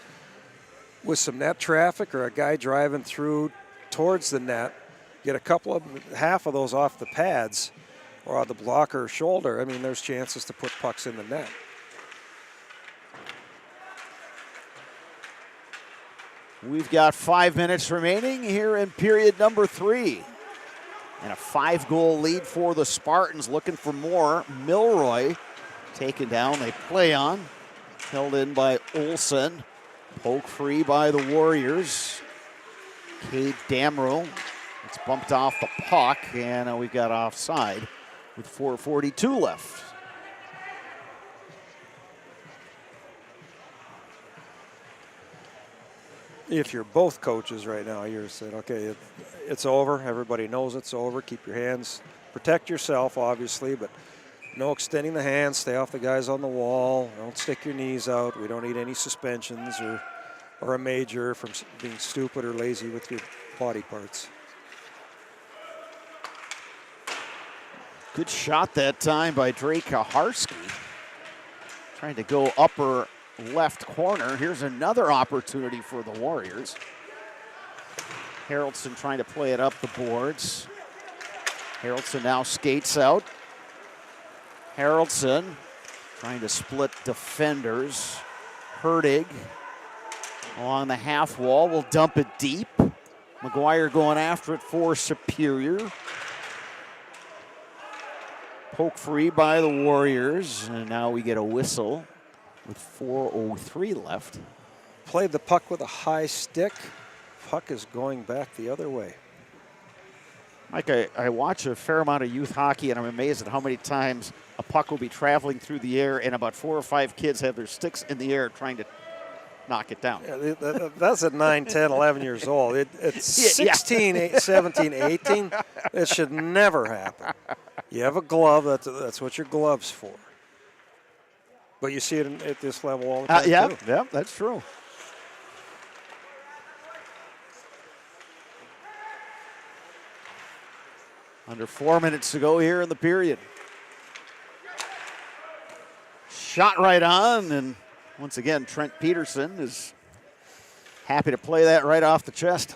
with some net traffic or a guy driving through towards the net, get a couple of half of those off the pads or on the blocker or shoulder, I mean, there's chances to put pucks in the net. We've got 5 minutes remaining here in period number 3. And a 5-goal lead for the Spartans, looking for more. Milroy taken down, they play on. Held in by Olsen. Poke free by the Warriors. Cade Damrow. It's bumped off the puck, and we've got offside with 4:42 left. If you're both coaches right now, you're saying, okay, it's over. Everybody knows it's over. Keep your hands, protect yourself, obviously, but no extending the hands. Stay off the guys on the wall. Don't stick your knees out. We don't need any suspensions or a major from being stupid or lazy with your body parts. Good shot that time by Drake Kaharski. Trying to go upper left corner. Here's another opportunity for the Warriors. Haraldson trying to play it up the boards. Haraldson now skates out. Haraldson trying to split defenders. Hertig along the half wall will dump it deep. McGuire going after it for Superior. Poke free by the Warriors, and now we get a whistle with 4:03 left. Played the puck with a high stick. Puck is going back the other way. Mike, I watch a fair amount of youth hockey, and I'm amazed at how many times a puck will be traveling through the air, and about 4 or 5 kids have their sticks in the air trying to knock it down. Yeah, that's at 9, 10, 11 years old. It's 16, 17, 18. It should never happen. You have a glove, that's what your glove's for. But you see it at this level all the time, yeah, too. Yeah, that's true. Under 4 minutes to go here in the period. Shot right on, and once again, Trent Peterson is happy to play that right off the chest.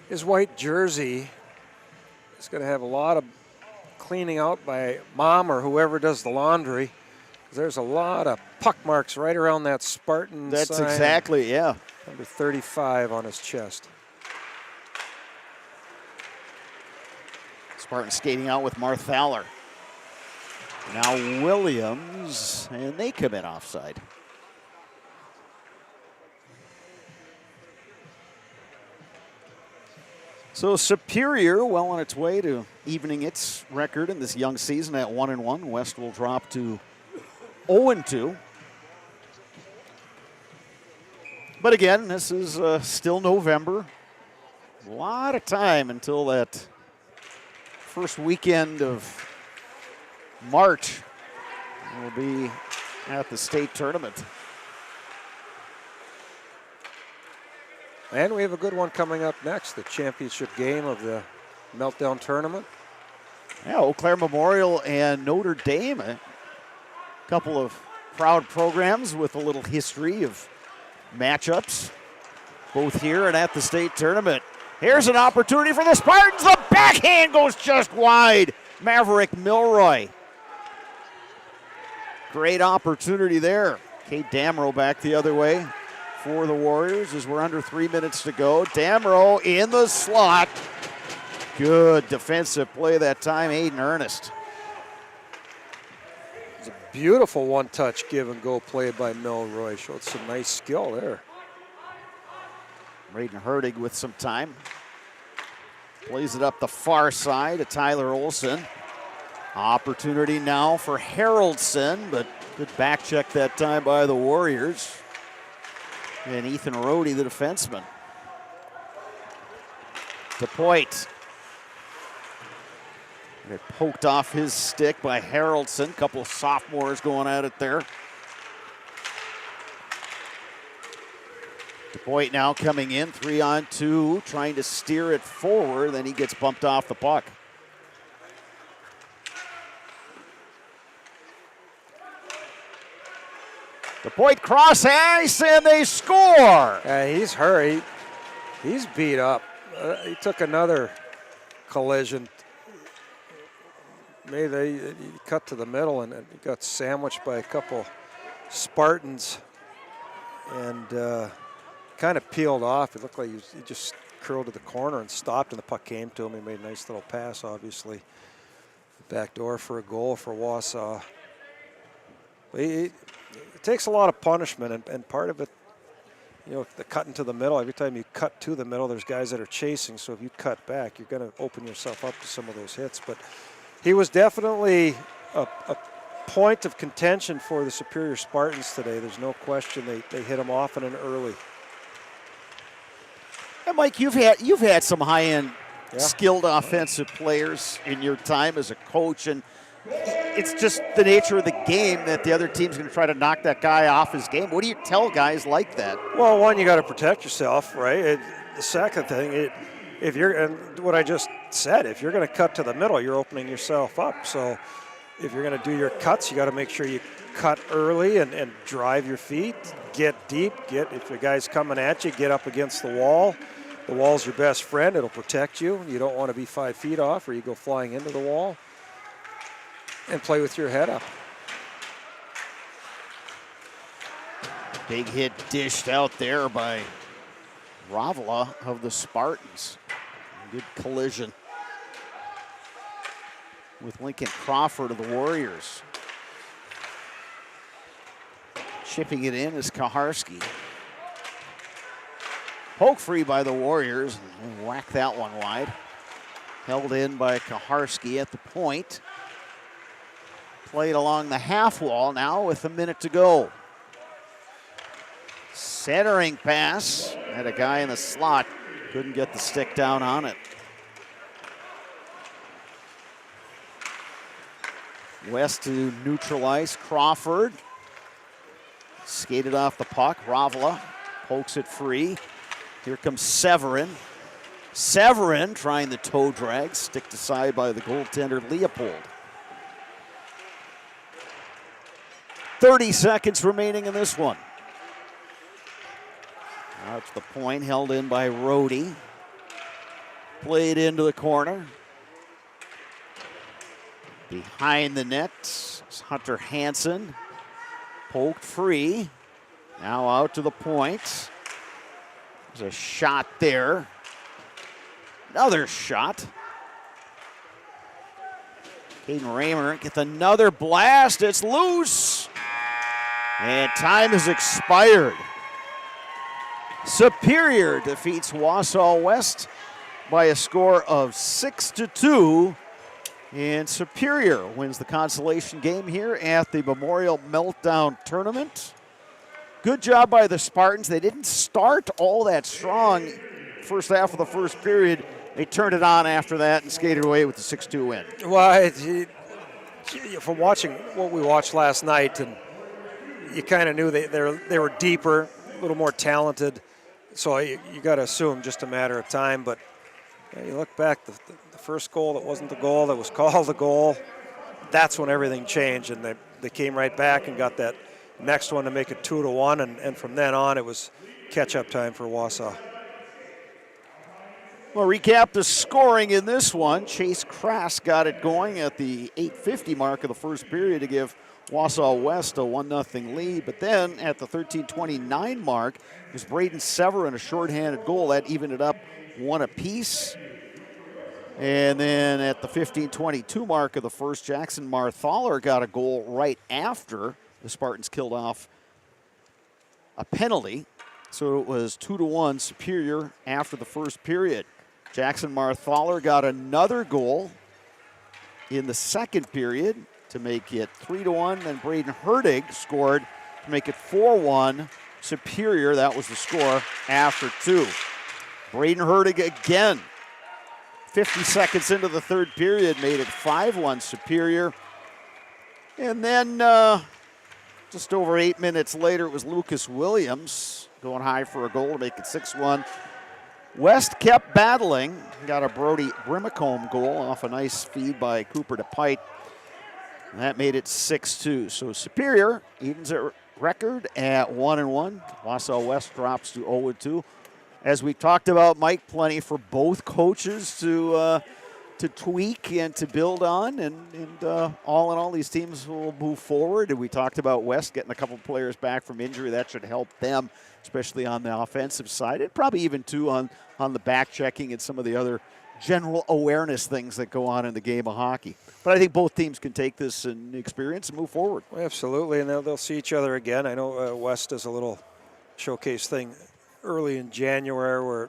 His white jersey is going to have a lot of cleaning out by mom or whoever does the laundry. There's a lot of puck marks right around that Spartan That's sign. exactly, yeah. Number 35 on his chest. Spartan skating out with Marthaler. Now Williams, and they commit offside. So Superior, well on its way to evening its record in this young season at 1-1. West will drop to 0-2. But again, this is still November. A lot of time until that first weekend of March. We'll be at the state tournament. And we have a good one coming up next, the championship game of the Meltdown Tournament. Yeah, Eau Claire Memorial and Notre Dame. A couple of proud programs with a little history of matchups, both here and at the state tournament. Here's an opportunity for the Spartans. The backhand goes just wide. Maverick Milroy. Great opportunity there. Cade Damrow back the other way for the Warriors as we're under 3 minutes to go. Damrow in the slot. Good defensive play that time, Aiden Ernest. It's a beautiful one-touch give-and-go play by Milroy. Showed some nice skill there. Braden Hertig with some time. Plays it up the far side to Tyler Olsen. Opportunity now for Haraldson, but good back check that time by the Warriors. And Ethan Rohde, the defenseman. DePoit. It poked off his stick by Haraldson. Couple of sophomores going at it there. DePoit now coming in, 3-on-2, trying to steer it forward. Then he gets bumped off the puck. DePoit cross ice, and they score. He's hurt. He's beat up. He took another collision. Maybe he cut to the middle and he got sandwiched by a couple Spartans and kind of peeled off. It looked like he just curled to the corner and stopped, and the puck came to him. He made a nice little pass, obviously. Back door for a goal for Wausau. It takes a lot of punishment, and part of it, you know, the cutting to the middle. Every time you cut to the middle, there's guys that are chasing. So if you cut back, you're going to open yourself up to some of those hits. But he was definitely a point of contention for the Superior Spartans today. There's no question they hit him often and early. And Mike, you've had some high-end, skilled offensive players in your time as a coach, and it's just the nature of the game that the other team's going to try to knock that guy off his game. What do you tell guys like that? Well, one, you got to protect yourself, right? The second thing, if you're, and what I just said, if you're going to cut to the middle, you're opening yourself up. So if you're going to do your cuts, you got to make sure you cut early and drive your feet, get deep, if the guy's coming at you, get up against the wall. The wall's your best friend. It'll protect you. You don't want to be 5 feet off or you go flying into the wall. And play with your head up. Big hit dished out there by Ravila of the Spartans. Good collision with Lincoln Crawford of the Warriors. Chipping it in is Kaharski. Poke free by the Warriors. And whack that one wide. Held in by Kaharski at the point. Played along the half wall now with a minute to go. Centering pass. Had a guy in the slot. Couldn't get the stick down on it. West to neutralize Crawford. Skated off the puck. Ravila pokes it free. Here comes Severin. Severin trying the toe drag. Sticked aside by the goaltender Leopold. 30 seconds remaining in this one. Out to the point, held in by Rohde. Played into the corner. Behind the net is Hunter Hansen. Poked free. Now out to the point. There's a shot there. Another shot. Caden Raymer gets another blast. It's loose. And time has expired. Superior defeats Wausau West by a score of 6-2. And Superior wins the consolation game here at the Memorial Meltdown Tournament. Good job by the Spartans. They didn't start all that strong first half of the first period. They turned it on after that and skated away with the 6-2 win. Well, from watching what we watched last night, and you kind of knew they were deeper, a little more talented. So you got to assume just a matter of time. But you look back, the first goal that wasn't the goal, that was called the goal, that's when everything changed. And they came right back and got that next one to make it 2-1. And from then on, it was catch-up time for Wausau. We'll recap the scoring in this one. Chase Krass got it going at the 8:50 mark of the first period to give Wausau West a 1-0 lead. But then at the 13:29 mark, it was Braden Severin, a shorthanded goal. That evened it up 1 apiece. And then at the 15:22 mark of the first, Jackson Marthaler got a goal right after the Spartans killed off a penalty. So it was 2-1 Superior after the first period. Jackson Marthaler got another goal in the second period to make it 3-1. Then Braden Herdig scored to make it 4-1 Superior. That was the score after 2. Braden Hertig again. 50 seconds into the third period made it 5-1 Superior. And then just over 8 minutes later, it was Lucas Williams going high for a goal to make it 6-1. West kept battling. Got a Brody Brimacombe goal off a nice feed by Cooper DePite. And that made it 6-2. So Superior evens their record at 1-1. Wausau West drops to 0-2. As we talked about, Mike, plenty for both coaches to tweak and to build on. And all in all, these teams will move forward. And we talked about West getting a couple players back from injury. That should help them, especially on the offensive side. And probably even, too, on the back checking and some of the other general awareness things that go on in the game of hockey. But I think both teams can take this and experience and move forward. Well, absolutely, and they'll see each other again. I know West does a little showcase thing early in January where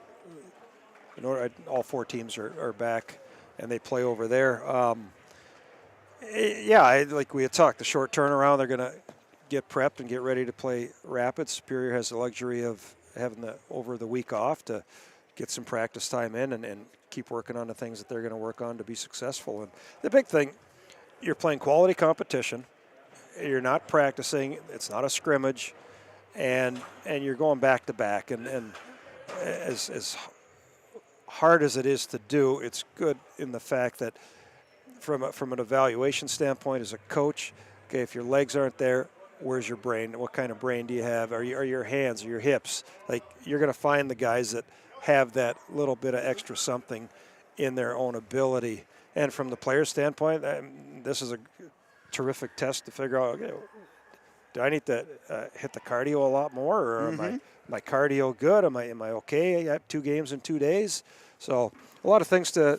all 4 teams are back and they play over there. Like we had talked, the short turnaround, they're going to get prepped and get ready to play Rapids. Superior has the luxury of having over the week off to get some practice time in and keep working on the things that they're going to work on to be successful. And the big thing, you're playing quality competition. You're not practicing. It's not a scrimmage. And you're going back to back. And as hard as it is to do, it's good in the fact that from an evaluation standpoint as a coach, okay, if your legs aren't there, where's your brain? What kind of brain do you have? Are your hands, or your hips? Like, you're going to find the guys that have that little bit of extra something in their own ability. And from the player standpoint, this is a terrific test to figure out, okay, do I need to hit the cardio a lot more, or am my cardio good? Am I okay? I have 2 games in 2 days. So a lot of things to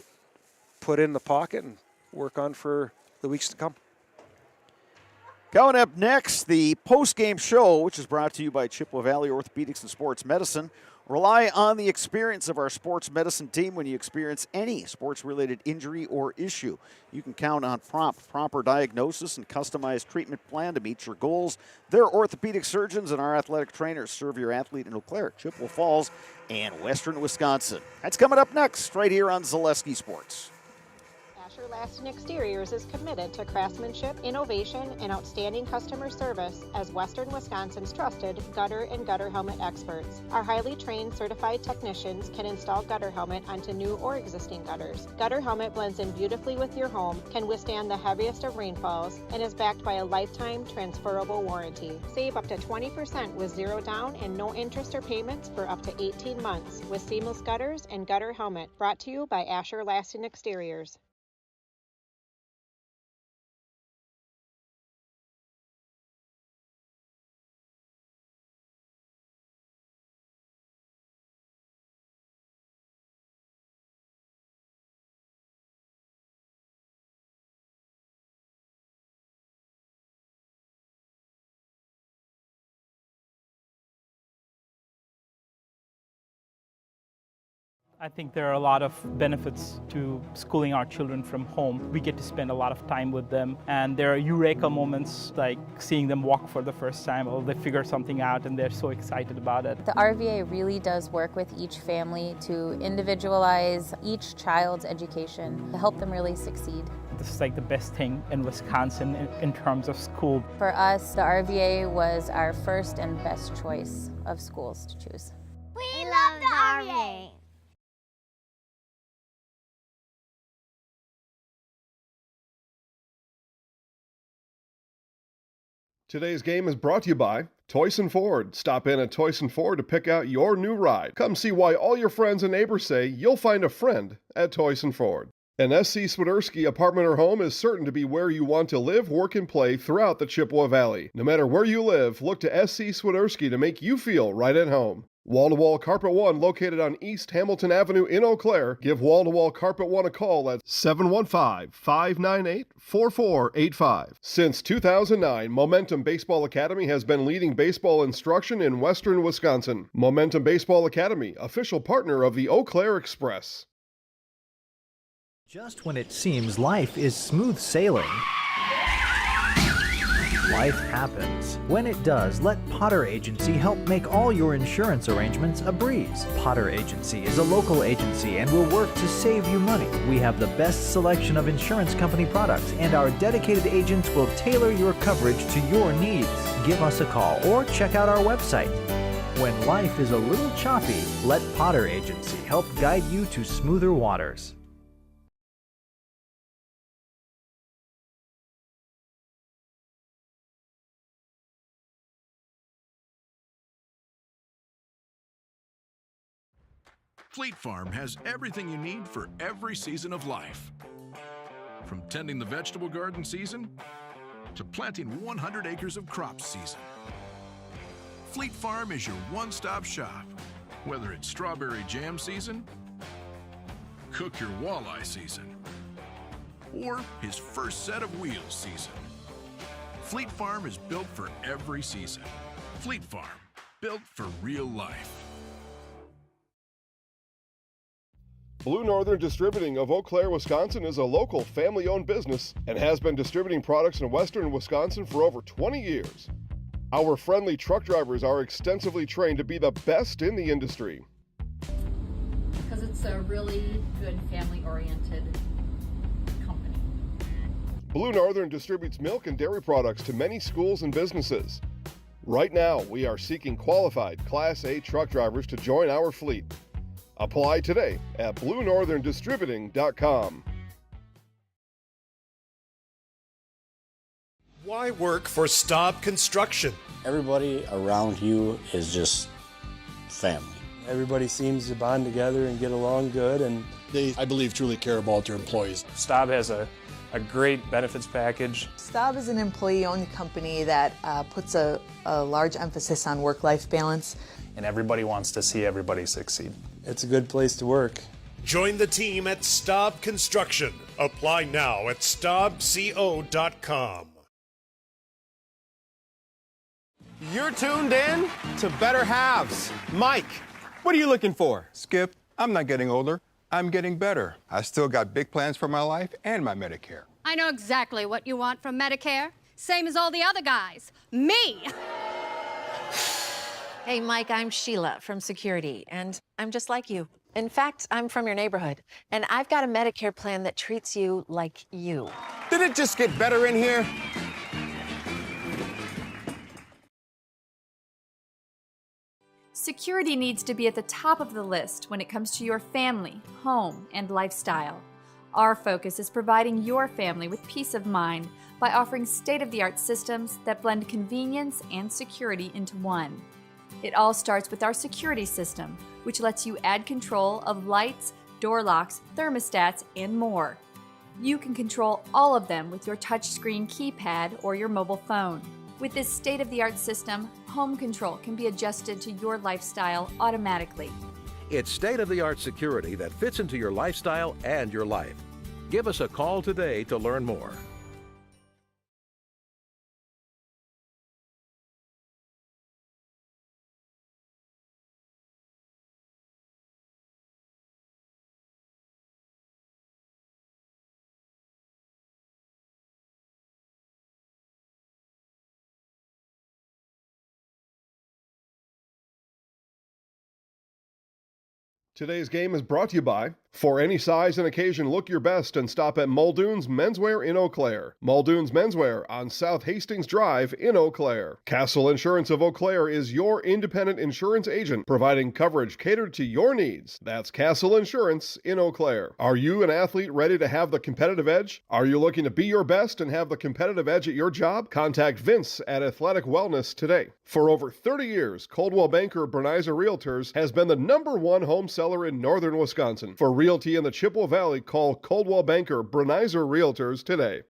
put in the pocket and work on for the weeks to come. Coming up next, the post-game show, which is brought to you by Chippewa Valley Orthopedics and Sports Medicine. Rely on the experience of our sports medicine team when you experience any sports-related injury or issue. You can count on proper diagnosis and customized treatment plan to meet your goals. Their orthopedic surgeons and our athletic trainers serve your athlete in Eau Claire, Chippewa Falls, and Western Wisconsin. That's coming up next, right here on Zaleski Sports. Asher Laston Exteriors is committed to craftsmanship, innovation, and outstanding customer service as Western Wisconsin's trusted gutter and gutter helmet experts. Our highly trained certified technicians can install gutter helmet onto new or existing gutters. Gutter helmet blends in beautifully with your home, can withstand the heaviest of rainfalls, and is backed by a lifetime transferable warranty. Save up to 20% with zero down and no interest or payments for up to 18 months with seamless gutters and gutter helmet. Brought to you by Asher Laston Exteriors. I think there are a lot of benefits to schooling our children from home. We get to spend a lot of time with them, and there are eureka moments like seeing them walk for the first time, or they figure something out and they're so excited about it. The RVA really does work with each family to individualize each child's education to help them really succeed. This is like the best thing in Wisconsin in terms of school. For us, the RVA was our first and best choice of schools to choose. We love the RVA. Today's game is brought to you by Toyson Ford. Stop in at Toyson Ford to pick out your new ride. Come see why all your friends and neighbors say you'll find a friend at Toyson Ford. An SC Swiderski apartment or home is certain to be where you want to live, work, and play throughout the Chippewa Valley. No matter where you live, look to SC Swiderski to make you feel right at home. Wall-to-Wall Carpet One, located on East Hamilton Avenue in Eau Claire. Give Wall-to-Wall Carpet One a call at 715-598-4485. Since 2009, Momentum Baseball Academy has been leading baseball instruction in Western Wisconsin. Momentum Baseball Academy, official partner of the Eau Claire Express. Just when it seems life is smooth sailing, Life happens. When it does, let Potter Agency help make all your insurance arrangements a breeze. Potter Agency is a local agency and will work to save you money. We have the best selection of insurance company products, and our dedicated agents will tailor your coverage to your needs. Give us a call or check out our website. When life is a little choppy, let Potter Agency help guide you to smoother waters. Fleet Farm has everything you need for every season of life. From tending the vegetable garden season to planting 100 acres of crops season. Fleet Farm is your one-stop shop. Whether it's strawberry jam season, cook your walleye season, or his first set of wheels season. Fleet Farm is built for every season. Fleet Farm, built for real life. Blue Northern Distributing of Eau Claire, Wisconsin is a local family-owned business and has been distributing products in western Wisconsin for over 20 years. Our friendly truck drivers are extensively trained to be the best in the industry. Because it's a really good family-oriented company. Blue Northern distributes milk and dairy products to many schools and businesses. Right now, we are seeking qualified Class A truck drivers to join our fleet. Apply today at BlueNorthernDistributing.com. Why work for Staub Construction? Everybody around you is just family. Everybody seems to bond together and get along good, and They, I believe, truly care about their employees. Staub has a great benefits package. Staub is an employee-owned company that puts a large emphasis on work-life balance. And everybody wants to see everybody succeed. it's a good place to work. Join the team at Staub Construction. Apply now at StaubCO.com. You're tuned in to Better Halves. Mike, what are you looking for? Skip, I'm not getting older. I'm getting better. I still got big plans for my life and my Medicare. I know exactly what you want from Medicare. Same as all the other guys. Me! Hey, Mike, I'm Sheila from Security, and I'm just like you. In fact, I'm from your neighborhood, and I've got a Medicare plan that treats you like you. Did it just get better in here? Security needs to be at the top of the list when it comes to your family, home, and lifestyle. Our focus is providing your family with peace of mind by offering state-of-the-art systems that blend convenience and security into one. It all starts with our security system, which lets you add control of lights, door locks, thermostats, and more. You can control all of them with your touchscreen keypad or your mobile phone. With this state-of-the-art system, home control can be adjusted to your lifestyle automatically. It's state-of-the-art security that fits into your lifestyle and your life. Give us a call today to learn more. Today's game is brought to you by, for any size and occasion, look your best and stop at Muldoon's Menswear in Eau Claire. Muldoon's Menswear on South Hastings Drive in Eau Claire. Castle Insurance of Eau Claire is your independent insurance agent, providing coverage catered to your needs. That's Castle Insurance in Eau Claire. Are you an athlete ready to have the competitive edge? Are you looking to be your best and have the competitive edge at your job? Contact Vince at Athletic Wellness today. For over 30 years, Coldwell Banker Bernizer Realtors has been the #1 home seller in northern Wisconsin. For realty in the Chippewa Valley, call Coldwell Banker Bernizer Realtors today.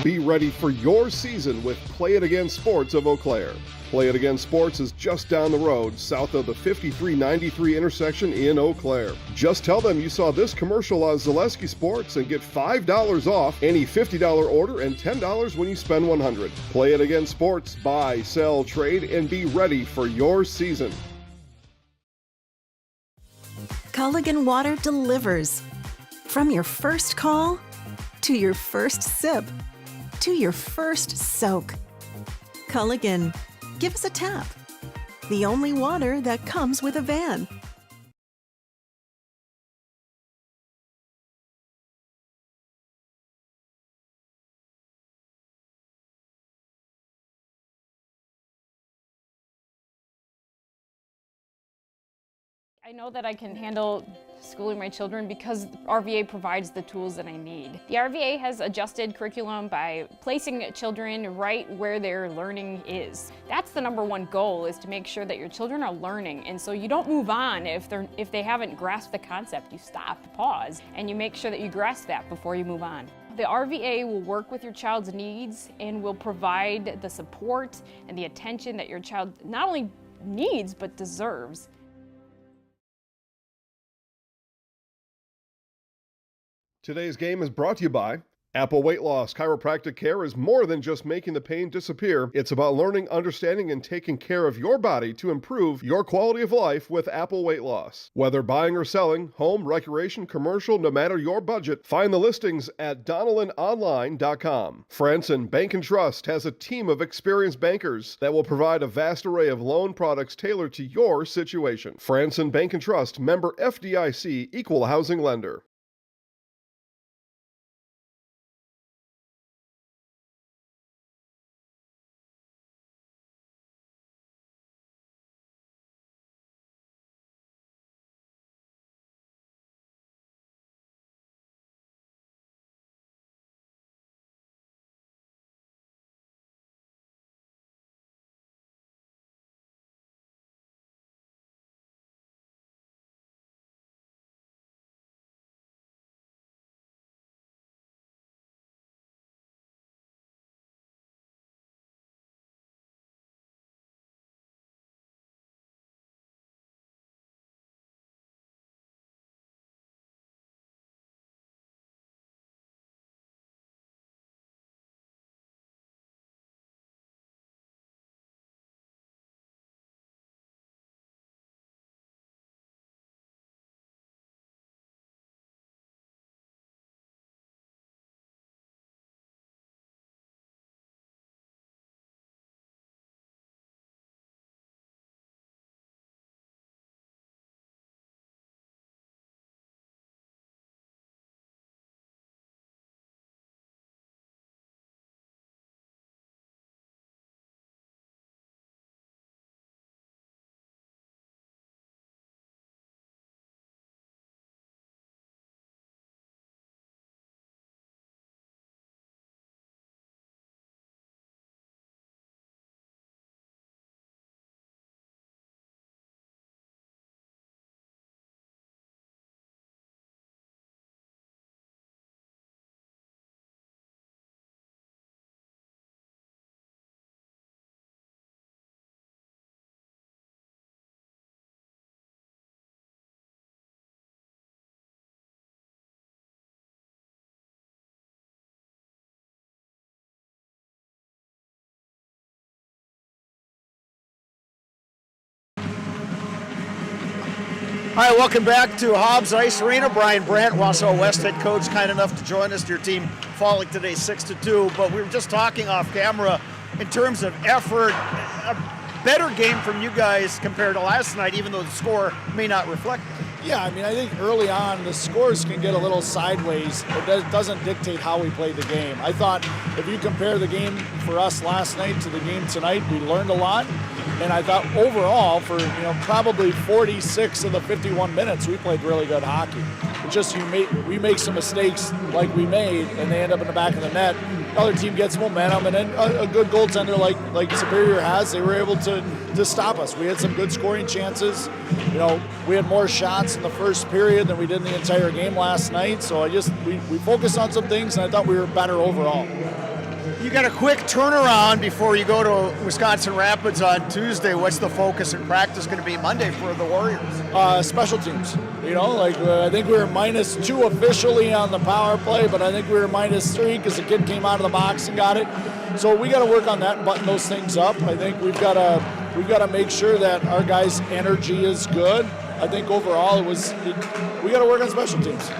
Be ready for your season with Play It Again Sports of Eau Claire. Play It Again Sports is just down the road, south of the 5393 intersection in Eau Claire. Just tell them you saw this commercial on Zaleski Sports and get $5 off any $50 order and $10 when you spend $100. Play It Again Sports, buy, sell, trade, and be ready for your season. Culligan Water delivers. From your first call, to your first sip, to your first soak. Culligan, give us a tap. The only water that comes with a van. I know that I can handle schooling my children because RVA provides the tools that I need. The RVA has adjusted curriculum by placing children right where their learning is. That's the #1 goal, is to make sure that your children are learning, and so you don't move on if they haven't grasped the concept. You stop, pause, and you make sure that you grasp that before you move on. The RVA will work with your child's needs and will provide the support and the attention that your child not only needs but deserves. Today's game is brought to you by Apple Weight Loss. Chiropractic care is more than just making the pain disappear. It's about learning, understanding, and taking care of your body to improve your quality of life with Apple Weight Loss. Whether buying or selling, home, recreation, commercial, no matter your budget, find the listings at DonnellanOnline.com. Franson Bank and Trust has a team of experienced bankers that will provide a vast array of loan products tailored to your situation. Franson Bank and Trust, member FDIC, equal housing lender. All right, welcome back to Hobbs Ice Arena. Brian Brandt, Wausau West head coach, kind enough to join us. Your team falling today 6-2, but we were just talking off camera in terms of effort. A better game from you guys compared to last night, even though the score may not reflect it. Yeah, I mean, I think early on the scores can get a little sideways. It doesn't dictate how we played the game. I thought if you compare the game for us last night to the game tonight, we learned a lot. And I thought overall, for probably 46 of the 51 minutes, we played really good hockey. It's just we make some mistakes like we made, and they end up in the back of the net. The other team gets momentum, and then a good goaltender like Superior has, they were able to stop us. We had some good scoring chances. We had more shots in the first period than we did in the entire game last night. So we focused on some things, and I thought we were better overall. You got a quick turnaround before you go to Wisconsin Rapids on Tuesday. What's the focus in practice going to be Monday for the Warriors? Special teams. I think we were -2 officially on the power play, but I think we were -3 because the kid came out of the box and got it. So we got to work on that and button those things up. I think we've got to make sure that our guys' energy is good. I think overall we got to work on special teams.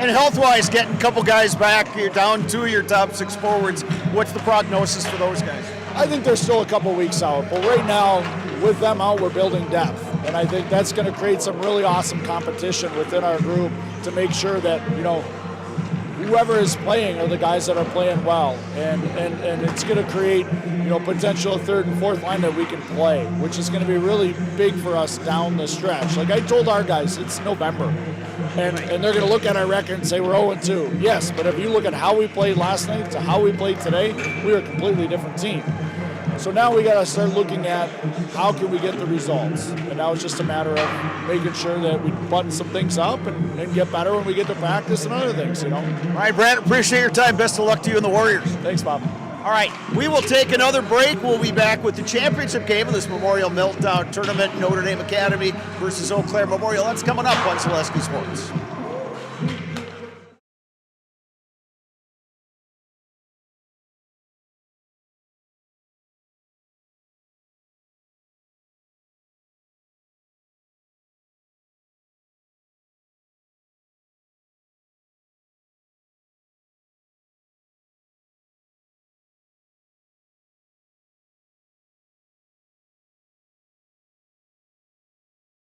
And health-wise, getting a couple guys back, you're down 2 of your top 6 forwards. What's the prognosis for those guys? I think they're still a couple weeks out, but right now, with them out, we're building depth. And I think that's going to create some really awesome competition within our group to make sure that, whoever is playing are the guys that are playing well. And it's going to create, potential 3rd and 4th line that we can play, which is going to be really big for us down the stretch. Like I told our guys, it's November. And they're going to look at our record and say we're 0-2. Yes, but if you look at how we played last night to how we played today, we were a completely different team. So now we got to start looking at how can we get the results. And now it's just a matter of making sure that we button some things up and get better when we get to practice and other things, All right, Brad, appreciate your time. Best of luck to you and the Warriors. Thanks, Bob. All right, we will take another break. We'll be back with the championship game of this Memorial Meltdown Tournament, Notre Dame Academy versus Eau Claire Memorial. That's coming up on Zaleski Sports.